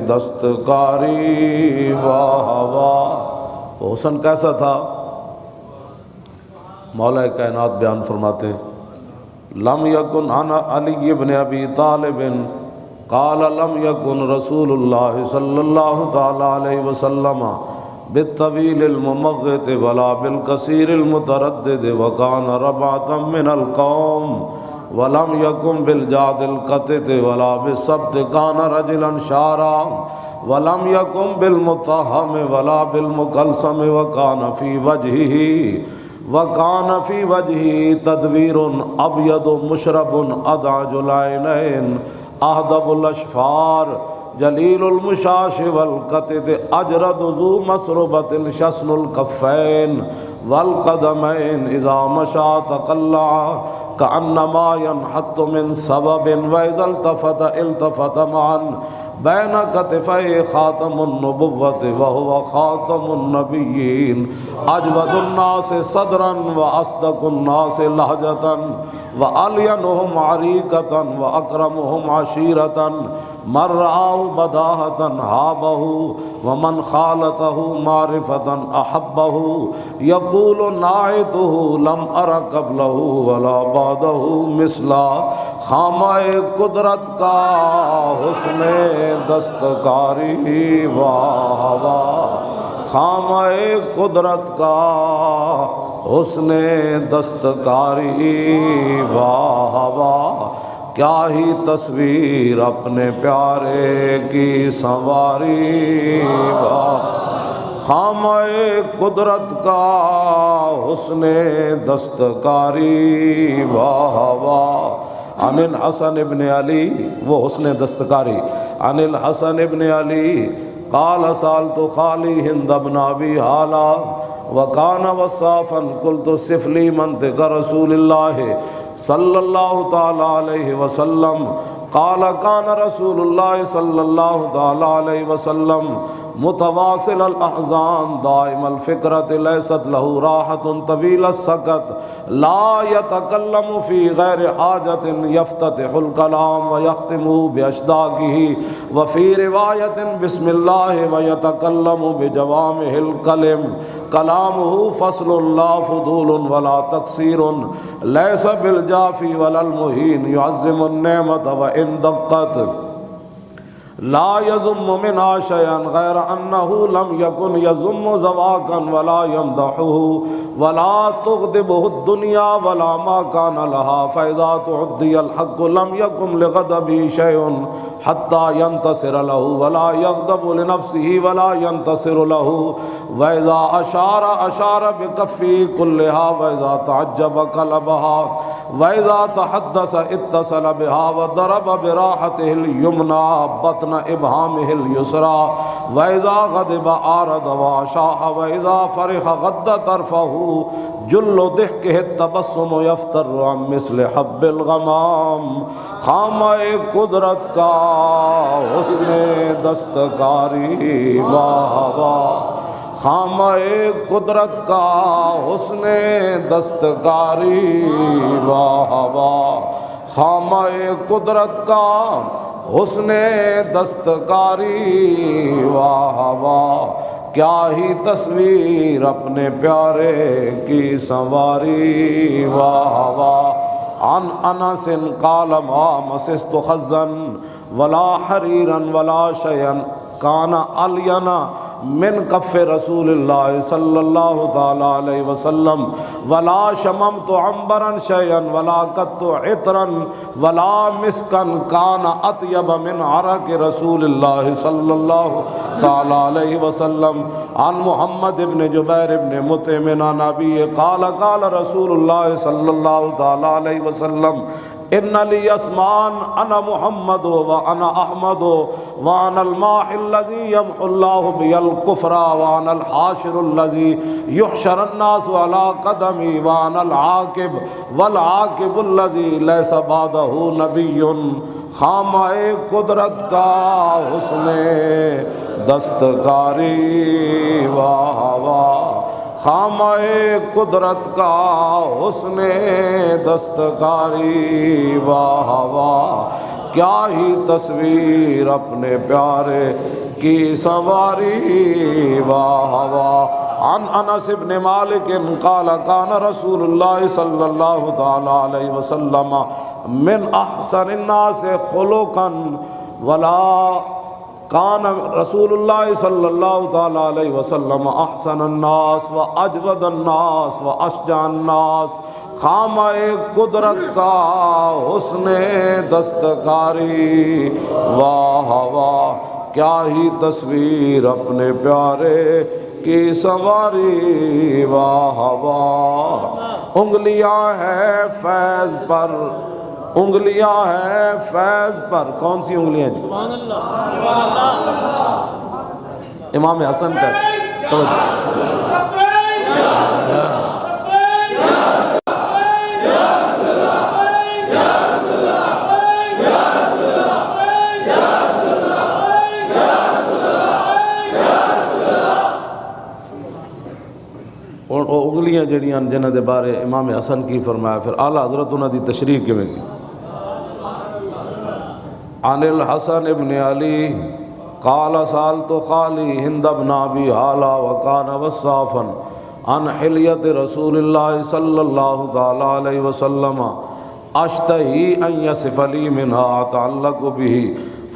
دستکاری، واہ واہ۔ وہ حسن کیسا تھا؟ مولا کائنات بیان فرماتے ہیں، لم یکن عن علی بن ابی طالب قال لم یکن رسول اللہ صلی اللہ تعالی علیہ وسلم بالطویل الممغت ولا بالقصیر المتردد وکان ربعة من القوم ولم یکن بالجاد القطط ولا بالسبت کان رجلا شارا ولم یکن بالمتہم ولا بالمکلسم وکان فی وجہہ تدویر ابید مشرب ادعج العینین اہدب الاشفار جلیل المشاش والقطط اجرد ذو مسربت شسن الکفین والقدمین اذا مشا تقلع کأنما ينحط من سبب وإذا التفت معا بین کتفی خاتم النبوت وهو خاتم النبیین اجود الناس صدرا واصدق الناس لہجتا وألینهم عریقتا واکرمهم عشیرتا من رآہ بداہتا ہابہ ومن خالته معرفتا احبہ یقول ناعتہ لم ار قبلہ ولا بعدہ مثلا خامہ قدرت کا حسن دستکاری، واہ واہ خامہ قدرت کا حسن دستکاری، واہ واہ کیا ہی تصویر اپنے پیارے کی سنواری، واہ خامہ قدرت کا حسن دستکاری، واہ واہ عن الحسن ابن علی، وہ حسن دستکاری، عن الحسن ابن علی قال سألت خالی ہند بن ابی حالہ وکان وصافا قلت صف لی منطق رسول اللہ صلی اللہ تعالی علیہ وسلم قال كان رسول الله صلى الله تعالى عليه وسلم متواصل الأحزان دائم الفكرة ليست له راحة طويل السكت لا يتكلم في غير حاجة يفتتح الكلام ويختمه بأشداقه وفي رواية بسم الله ويتكلم بجوامع الكلم كلامه فصل لا فضول ولا تقصير ليس بالجافي ولا المهين يعظم النعمة وإن دقت لا يذم منها شيئا غير أنه لم يكن يذم زواكا ولا يمدحه ولا تغضبه الدنيا ولا ما كان لها فإذا تعدي الحق لم يكن لغضبه شيء حتى ينتصر له ولا يغضب لنفسه ولا ينتصر له وإذا أشار بكفه كلها وإذا تعجب قلبها وإذا تحدث اتصل بها وضرب براحته اليمنى بطن إبهامه اليسرى وإذا غضب أعرض وأشاح وإذا فرح غض طرفه جل ضحكه التبسم يفتر عن مثل حب الغمام خامہ قدرت کا حسن دستکاری واہ واہ خامہ قدرت کا حسن دستکاری واہ واہ خامہ قدرت کا حسن دستکاری واہ واہ کیا ہی تصویر اپنے پیارے کی سنواری واہ واہ عن انس قال ما مسست خزا ولا حريرا ولا شيئا كان الينا من کف رسول اللہ صلی اللہ تعالی علیہ وسلم ولا شممت عنبرا شيئا ولا قط عطرا ولا مسكا كان اطيب من عرق رسول اللہ صلی اللہ تعالی علیہ وسلم عن محمد بن جبیر بن مطعم عن ابی قال قال رسول اللہ صلی اللہ تعالی علیہ وسلم ان لی اسمان انا محمد وانا احمد وانا الماحی الذی یمحو اللہ بی الکفر وانا الحاشر الذی یحشر الناس علی قدمی وانا العاقب والعاقب الذی لیس بعدہ نبی خامہ قدرت کا حسن دستکاری واہ واہ خامہ قدرت کا حسن دستکاری واہ واہ کیا ہی تصویر اپنے پیارے کی سواری واہ واہ عن انس بن مالک قال كان رسول اللہ صلی اللہ تعالی علیہ وسلم من احسن الناس خلقا ولا کان رسول اللہ صلی اللہ تعالی علیہ وسلم احسن الناس و اجود الناس و اشجع الناس خامہ قدرت کا حسن دستکاری واہ واہ کیا ہی تصویر اپنے پیارے کی سواری واہ واہ انگلیاں ہیں فیض پر انگلیاں ہیں فیض پر کون سی انگلیاں جی امام حسن کا انگلیاں جڑیاں جنہ دے بارے امام حسن کی فرمایا پھر اعلیٰ حضرت انہوں دی تشریح کے میں کی عن الحسن ابن علی قال سالت خالی ہند بن ابی حالہ وکان وصافا عن حلیت رسول اللہ صلی اللہ تعالی علیہ وسلم اشتہی ان یصف لی منها اتعلق به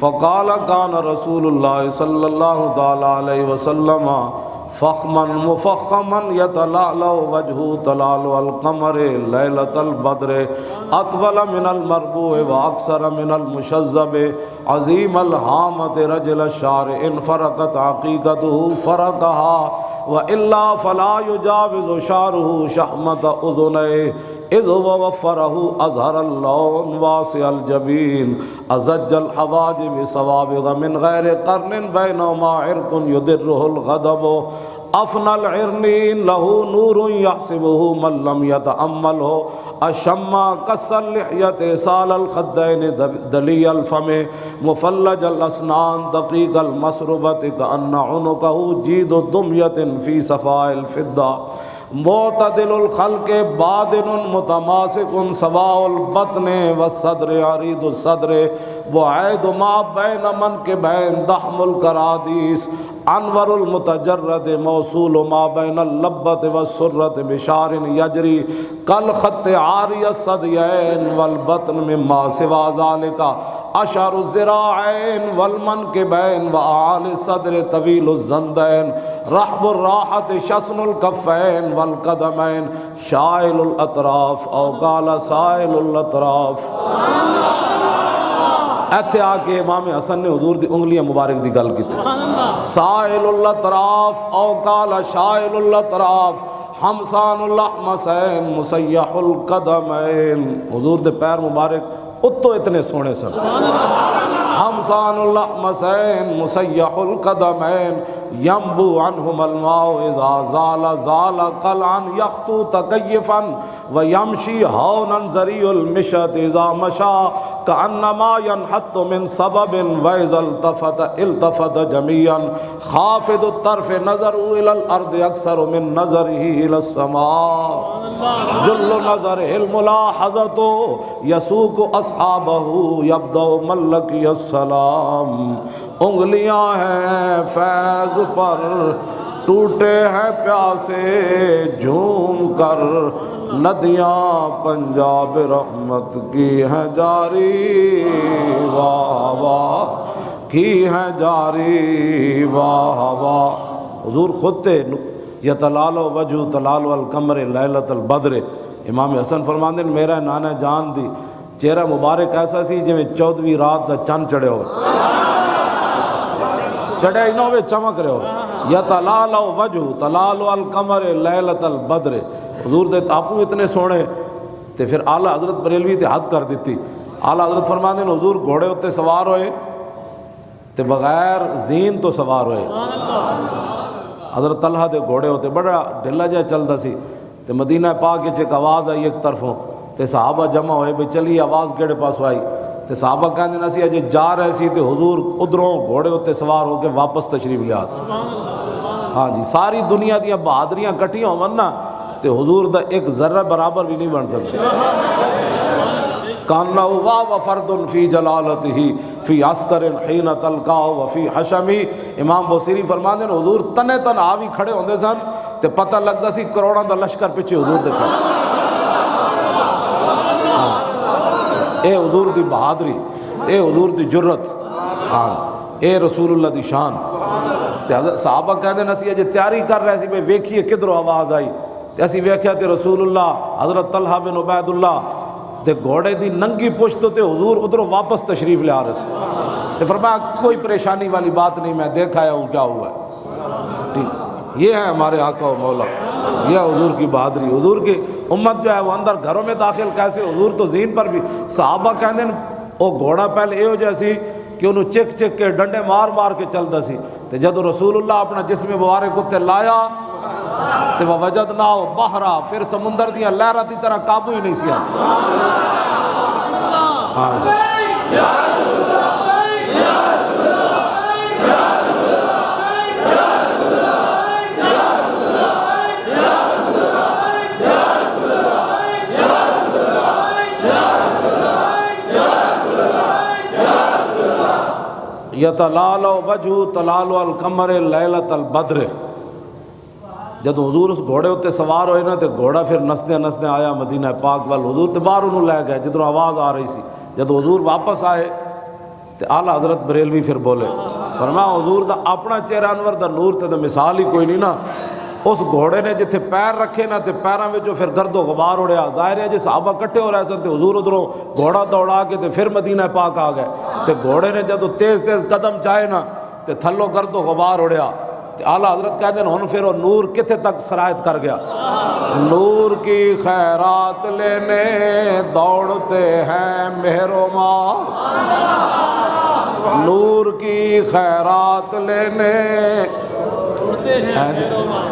فقال كان رسول اللہ صلی اللہ تعالی علیہ وسلم فخما مفخما يتلألأ وجهه تلألؤ القمر ليلة البدر اطول من المربوع واكثر من المشذب عظيم الهامة رجل الشعر ان فرقت عقيقته فرقها والا فلا يجاوز شعره شحمة اذنيه اذ وفره اظهر اللون واسع الجبين ازج الحواجب صوابغ من غير قرن بينهما عرق يدره الغضب افنى العرنين له نور يحسبه من لم يتأمله الشمع قص اللحية سال الخدين دلي الفم مفلج الأسنان دقيق المسربة كأن عنقه جيد دمية في صفاء الفضة معتدل الخلق بادن متماسك سواء البطن والصدر عريض الصدر بعيد ما بين منكبين ضخم الكراديس انور المتجرد موصول ما بين اللبة والسرة بشار يجري كالخط عاري الصديين والبطن مما سوى ذلك اشعر الذراعين والمنكبين واعالي الصدر طويل الزندين رحب الراحة شسن الكفين والقدمين شائل الاطراف او قال سائل الاطراف. ایتھے آ کے امام حسن نے حضور دی انگلیاں مبارک دی گل کی سائل الاطراف او قال شائل الاطراف حمسان الاحمسین مسیح القدمین. حضور دے پیر مبارک اتو اتنے سونے سن حمسان الاحمسین مسیح القدمین ينبو عنهما الماء إذا زال زال قلعا يخطو تكيفا ويمشي هونا زري المشط إذا مشى كأنما ينحط من سبب وإذا التفت التفت جميعا خافض الطرف نظره إلى الأرض أكثر من نظره إلى السماء جل نظره الملاحظة يسوق أصحابه يبدأ ملكي السلام. انگلیاں ہیں فیض پر ٹوٹے ہیں پیاسے جھوم کر ندیاں پنجاب رحمت کی ہیں جاری واہ واہ کی ہیں جاری واہ واہ. حضور خود تھے یتلال وجہ تلال القمر لیلۃ البدر. امام حسن فرماندے نے میرا نانا جان دی چہرہ مبارک ایسا سی جویں 14ویں رات دا چند چڑھے ہوئے چڑھے ہی نہ ہوئے چمک رہے ہو یتلال وجہ تلال القمر لیلۃ البدر. حضور دے آپو اتنے سونے تے پھر اعلیٰ حضرت بریلوی تے حد کر دیتی. اعلیٰ حضرت فرماندے نے حضور گھوڑے ہوتے سوار ہوئے تے بغیر زین تو سوار ہوئے. حضرت طلحہ دے گھوڑے ہوتے بڑا ڈھلا جہا چلدا سی تے مدینہ پاک وچ ایک آواز آئی ایک طرفوں تے صحابہ جمع ہوئے بھئی چلی آواز کیڑے پاسوں آئی تے صحابہ کہندے نا سی اجے جا رہے سی تے حضور ادھروں گھوڑے ہوتے سوار ہو کے واپس تشریف لیا. ہاں جی ساری دنیا دیاں بہادریاں کٹھیاں ہون نا تے حضور دا ایک ذرہ برابر بھی نہیں بن سکتے. کان وا وفرد فی جلالتہ فی عسکر حین تلقاہ وفی حشمی. امام بوصیری فرماندے ہیں حضور تنے تن آوی کھڑے ہوندے سن تے پتہ لگدا سی کروڑاں دا لشکر پیچھے حضور دے کھڑے. اے حضور دی بہادری اے حضور دی جرت ہاں اے رسول اللہ دی شان. تے حضرت صحابہ کہندے نا سی اجے تیاری کر رہے سی بھئی ویکھیے کدھروں آواز آئی تے اسی ویکھیا تے رسول اللہ حضرت طلحہ بن عبید اللہ تے گھوڑے دی ننگی پشت تے حضور ادھروں واپس تشریف لے آ رہے سے تے فرمایا کوئی پریشانی والی بات نہیں میں دیکھ آیا ہوں کیا ہوا ہے. ٹھیک یہ ہے ہمارے آقا و مولا یہ حضور کی بہادری. حضور کی امت جو ہے وہ اندر گھروں میں داخل کیسے حضور تو زین پر بھی صحابہ کہندے ہیں وہ گھوڑا پہلے یہ ہو جیسی کہ انہوں چک چک کے ڈنڈے مار مار کے چلتا سی تے جدو رسول اللہ اپنا جسم مبارک اتنے لایا تے وجدناہ بحرا پھر سمندر دیاں لہراں دی طرح قابو ہی نہیں سی آتی. یتلال وجہ تلال القمر لیلۃ البدر. جب حضور اس گھوڑے ہوتے سوار ہوئے نا تو گھوڑا پھر نسنے نسنے آیا مدینہ پاک وال. حضور تے باہر انہوں لے گئے جدھر آواز آ رہی سی. جب حضور واپس آئے تو اعلیٰ حضرت بریلوی پھر بولے فرمایا حضور دا اپنا چہرہ انور دا نور تے مثال ہی کوئی نہیں نا. اس گھوڑے نے جتھے پیر رکھے نا تے پیراں وچوں پھر گرد و غبار اڑیا. ظاہر ہے جی صحابہ کٹھے ہو رہے سن تے حضور ادھروں گھوڑا دوڑا کے تے پھر مدینہ پاک آ گئے تے گھوڑے نے جدوں تیز تیز قدم چائے نا تے تھلوں گرد و غبار اڑیا. تے اعلیٰ حضرت کہتے ہیں ہن پھر وہ نور کتنے تک سرایت کر گیا. نور کی خیرات لینے دوڑتے ہیں مہر و ماں. نور کی خیرات لینے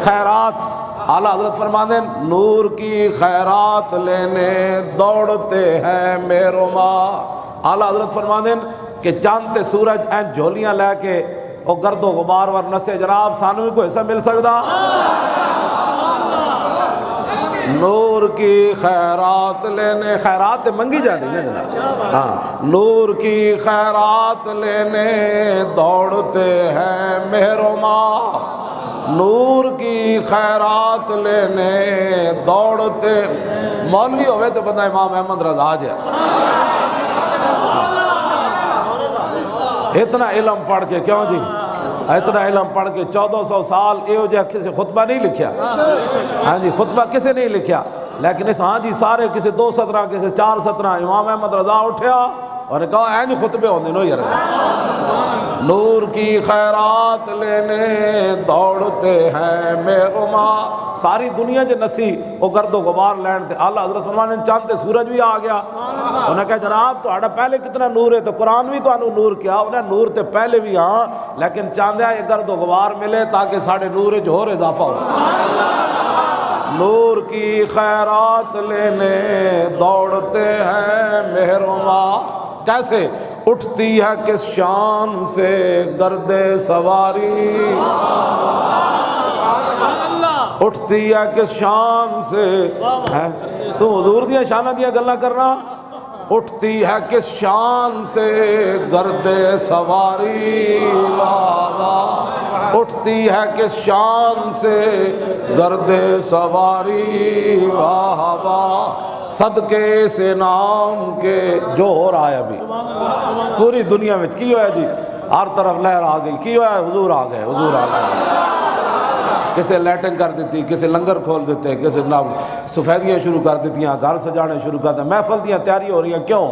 خیرات اعلیٰ حضرت فرماتے ہیں نور کی خیرات لینے دوڑتے ہیں میرو ماں. اعلیٰ حضرت فرماتے ہیں کہ چاند تے سورج این جھولیاں لے کے وہ گرد و غبار ور نسے جناب سانو بھی کوئی حصہ مل سکتا. نور کی خیرات لینے خیرات منگی جاتی ہے جناب. ہاں نور کی خیرات لینے دوڑتے ہیں میرو ماں. نور کی خیرات لینے دوڑتے. مولوی ہوئے تو بندہ امام احمد رضا جائے. اتنا علم پڑھ کے کیوں جی اتنا علم پڑھ کے 1400 سال یہ جا کسی خطبہ نہیں لکھیا. ہاں جی خطبہ کسی نہیں لکھیا لیکن اس ہاں جی سارے کسی 2 سطرہ کسی 4 سطرہ امام احمد رضا اٹھیا اور نے کہا این خطبے ہوندے نو یار. نور کی خیرات لینے دوڑتے ہیں میرو ماں. ساری دنیا جو نسی وہ گرد و غبار لین تے اعلیٰ حضرت فرمانے چاند تے سورج بھی آ گیا. انہوں نے کہا جناب تو پہلے کتنا نور ہے تو قرآن بھی تو نور کیا. انہیں نور تے پہلے بھی ہاں لیکن چاندیا یہ گرد و غبار ملے تاکہ ساڑھے نور جوہر اضافہ ہو. نور کی خیرات لینے دوڑتے ہیں میرو ماں. کیسے اٹھتی ہے کس شان سے گرد سواری. اٹھتی ہے کس شان سے تو حضور دیا شانہ دیا گلہ کرنا. اٹھتی ہے کس شان سے گرد سواری. اٹھتی ہے کس شان سے گرد سواری. واہ واہ صدقے سے نام کے جو ہو رہا ہے ابھی پوری دنیا میں کی ہوا جی ہر طرف لہر آ گئی. کی ہوا ہے حضور آ گئے. حضور آ گئے. کسے لیٹنگ کر دیتی کسے لنگر کھول دیتے کسے جناب سفیدیاں شروع کر دیتی گھر سجانے شروع کر دیتے. محفل دیاں تیاری ہو رہی ہیں کیوں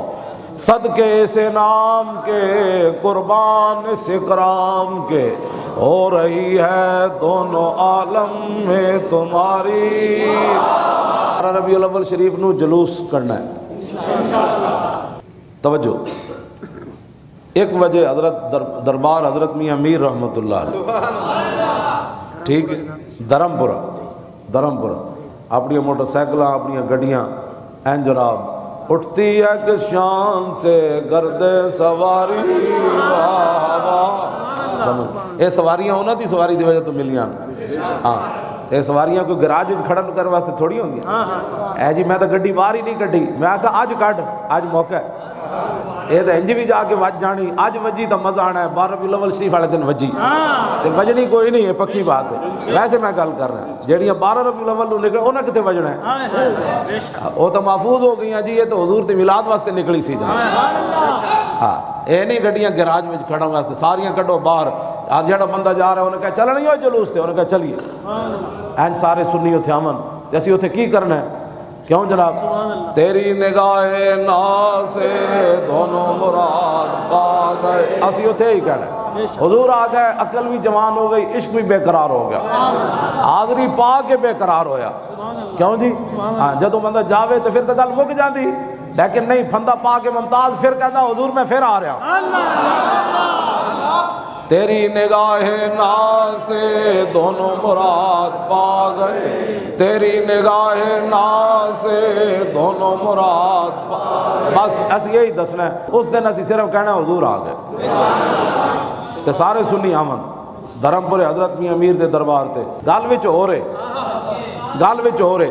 صدقے سے نام کے قربان اس اکرام کے ہو رہی ہے دونوں عالم میں تمہاری. ربیع الاول شریف نو جلوس کرنا ہے. توجہ 1 بجے حضرت دربار حضرت میاں میر رحمت اللہ علیہ ٹھیک ہے دھرمپورہ اپنی موٹر سائیکلاں اپنی گڈیاں این جناب اٹھتی ہے کس شان سے گرد سواری. یہ سواریاں انہوں دی سواری دی وجہ تو ملیاں. ہاں یہ سواریاں کوئی گراج کھڑن کرنے واسطے تھوڑی ہوندی اے جی میں تو گڈی باہر ہی نہیں کڈی. میں کہا آج کڈ آج موقع ہے. یہ تو انج بھی جا کے وج جانی اج وجی تو مزہ آنا ہے. 12 ربیع الاول شریف والے دن وجی تے وجنی کوئی نہیں ہے پکی بات ہے. ویسے میں گل کر رہا ہوں جہڑیاں 12 ربیع الاول نو نکل انہاں کتے وجنا ہے. وہ تو محفوظ ہو گئی جی. یہ تو حضور دی میلاد واسطے نکلی سی جناب. ہاں یہ نہیں گڈیاں گراج میں کھڑن واسطے ساریاں کڈو باہر. آج جڑا بندہ جا رہا ہے انہیں کہا چلنا نہیں ہو جلوس تے انہیں کہا چلیے. این سارے سنی اتھے امن تے اسی اتھے کی کرنا ہے کیوں جناب. تیری نگاہ ناز سے دونوں مراد پا گئے. اسی اتھے ہی کہنا ہے حضور آ گئے. عقل بھی جوان ہو گئی عشق بھی بے قرار ہو گیا. حاضری پا کے بے قرار ہویا کیوں جی. ہاں جدو بندہ جاوے تو پھر تو گل مک جاندی لیکن نہیں پھندا پا کے ممتاز پھر کہتا حضور میں پھر آ رہا. تیری نگاہ ناز سے دونوں مراد پا گئے. تیری نگاہ ناز سے دونوں مراد پا. بس ایسے یہی دسنا ہے. اس دن اسی صرف کہنا حضور آ گئے. تے سارے سنی امن دھرمپورے حضرت میاں امیر دے دربار تے گل وچ ہو رہے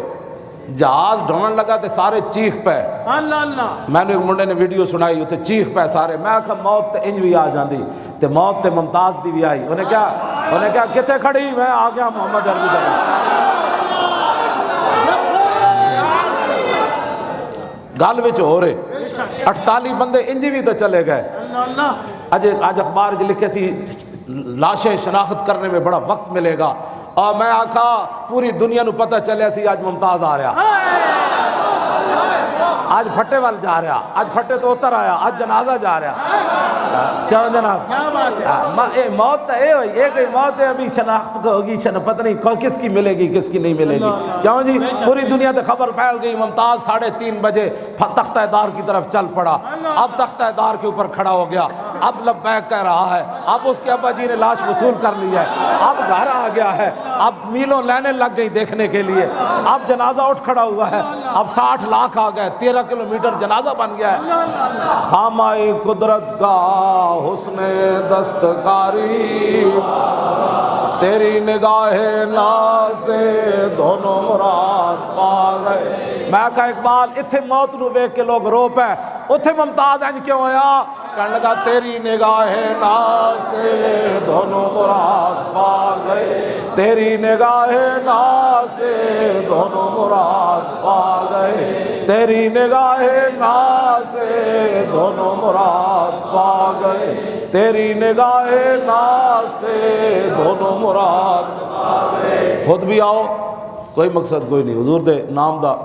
جہاز ڈھون لگا تے سارے چیخ پے. میں نے ایک منڈے نے ویڈیو سنائی اتنے چیخ پے سارے. میں آکھا موت تے انج بھی آ جاندی تے موت تے ممتاز دی بھی آئی. انہیں کیا کتے کھڑی. میں آ گیا محمد عربی گل وچ ہو رہے 48 بندے انج بھی تو چلے گئے. آج اخبار جو لکھے سی لاشیں شناخت کرنے میں بڑا وقت ملے گا. اور میں آکھا پوری دنیا نو پتہ چلے سی آج ممتاز آ رہا. آج پھٹے وال جا رہا. آج پھٹے تو اتر آیا. آج جنازہ جا رہا. کیوں جناب موت تو یہ ہوئی ایک موت ہے. ابھی شناخت ہوگی پتہ نہیں کس کی ملے گی کس کی نہیں ملے گی. کیوں جی پوری دنیا تے خبر پھیل گئی. ممتاز 3:30 بجے تختہ دار کی طرف چل پڑا. اب تختہ دار کے اوپر کھڑا ہو گیا. اب لبیک کہہ رہا ہے. اب اس کے ابا جی نے لاش وصول کر لی ہے, اب گھر آ گیا ہے, اب میلوں لائنیں لگ گئی دیکھنے کے لیے, اب جنازہ اٹھ کھڑا ہوا ہے, اب 60 لاکھ آ گئے, 13 کلومیٹر جنازہ بن گیا ہے. خامہ قدرت کا حسن دستکاری, تیری نگاہ ناز سے دونوں مراد پا گئے. میں کہا اقبال اتھے موت نو ویکھ کے لوگ رو پے, اتھے ممتاز انج کیوں ہویا؟ کہنے لگا تیری نگاہ ناز سے دونوں مراد پا گئے, تیری نگاہ ناز سے دونوں مراد پا گئے, تیری نگاہ ناز سے دونوں مراد پا گئے, تیری نگاہ ناز سے دونوں مراد پا گئے. خود بھی آؤ, کوئی مقصد کوئی نہیں, حضور دے نام دا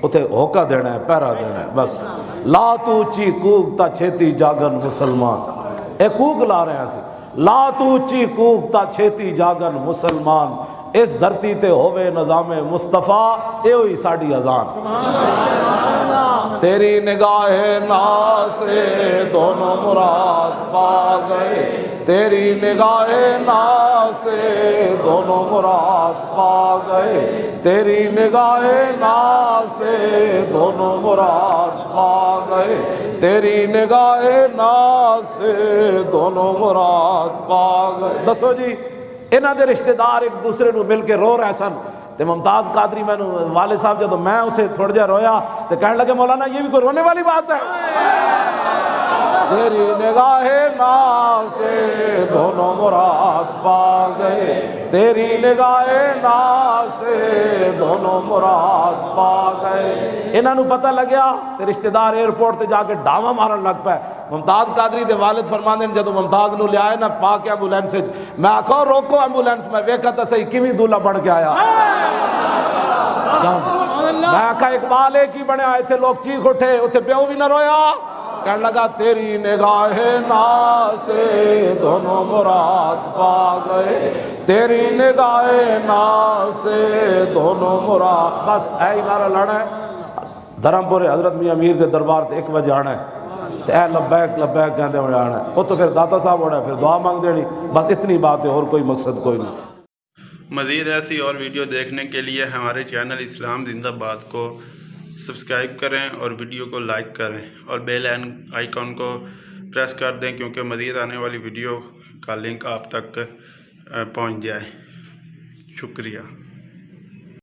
اتھے ہوکا دینا ہے, پہرا دینا ہے بس. لا تو اچھی کوک تا چھیتی جاگن مسلمان, اے کوک لا رہے ہیں اسی, لا تو اچھی کوک تا چھیتی جاگن مسلمان, اس دھرتی تے ہوئے نظام مصطفیٰ, اے ہوئی ساڑی اذان. تیری نگاہ ناز سے دونوں مراد پا گئے, تیری نگاہ ناز سے دونوں مراد پا گئے, تیری نگاہ ناز سے دونوں مراد پا گئے, تیری نگاہ ناز سے دونوں مراد پا گئے. دسو جی انہاں دے رشتہ دار ایک دوسرے نو مل کے رو رہے سن, تے ممتاز قادری میں والد صاحب جب میں اتھے تھوڑا جا رویا تو کہنے لگے مولانا یہ بھی کوئی رونے والی بات ہے؟ تیری نگاہ ناز سے دونوں مراد پا گئے, تیری نگاہ ناز سے دونوں مراد پا گئے. انہاں نو پتہ لگیا تے رشتہ دار ایئرپورٹ تے جا کے ڈاواں مارن لگ پے. ممتاز قادری دے والد فرماندے نے جدوں ممتاز نو لے آئے نا پا کے ایمبولینس وچ, میں آکھو روکو ایمبولینس, میں ویکھا تے صحیح کیویں دولہا بن کے آیا. میں آکھا اقبال ایک ہی بنیا, ایتھے لوگ چیخ اٹھے, اتھے پیو بھی نہ رویا. کہنے لگا تیری نگاہ ناز سے دونوں مراد پا گئے, تیری نگاہ ناز سے دونوں مراد. بس اے ہی نعرہ لانا ہے, دھرمپور حضرت میاں امیر دے دربار تے 1 بجے آنا ہے, اے لبیک لبیک کہندے ہوئے آنا ہے, وہ تو پھر داتا صاحب ہونا ہے, پھر دعا مانگ دینی, بس اتنی بات ہے, اور کوئی مقصد کوئی نہیں. مزید ایسی اور ویڈیو دیکھنے کے لیے ہمارے چینل اسلام زندہ باد کو سبسکرائب کریں اور ویڈیو کو لائک کریں اور بیل آئیکن کو پریس کر دیں, کیونکہ مزید آنے والی ویڈیو کا لنک آپ تک پہنچ جائے. شکریہ.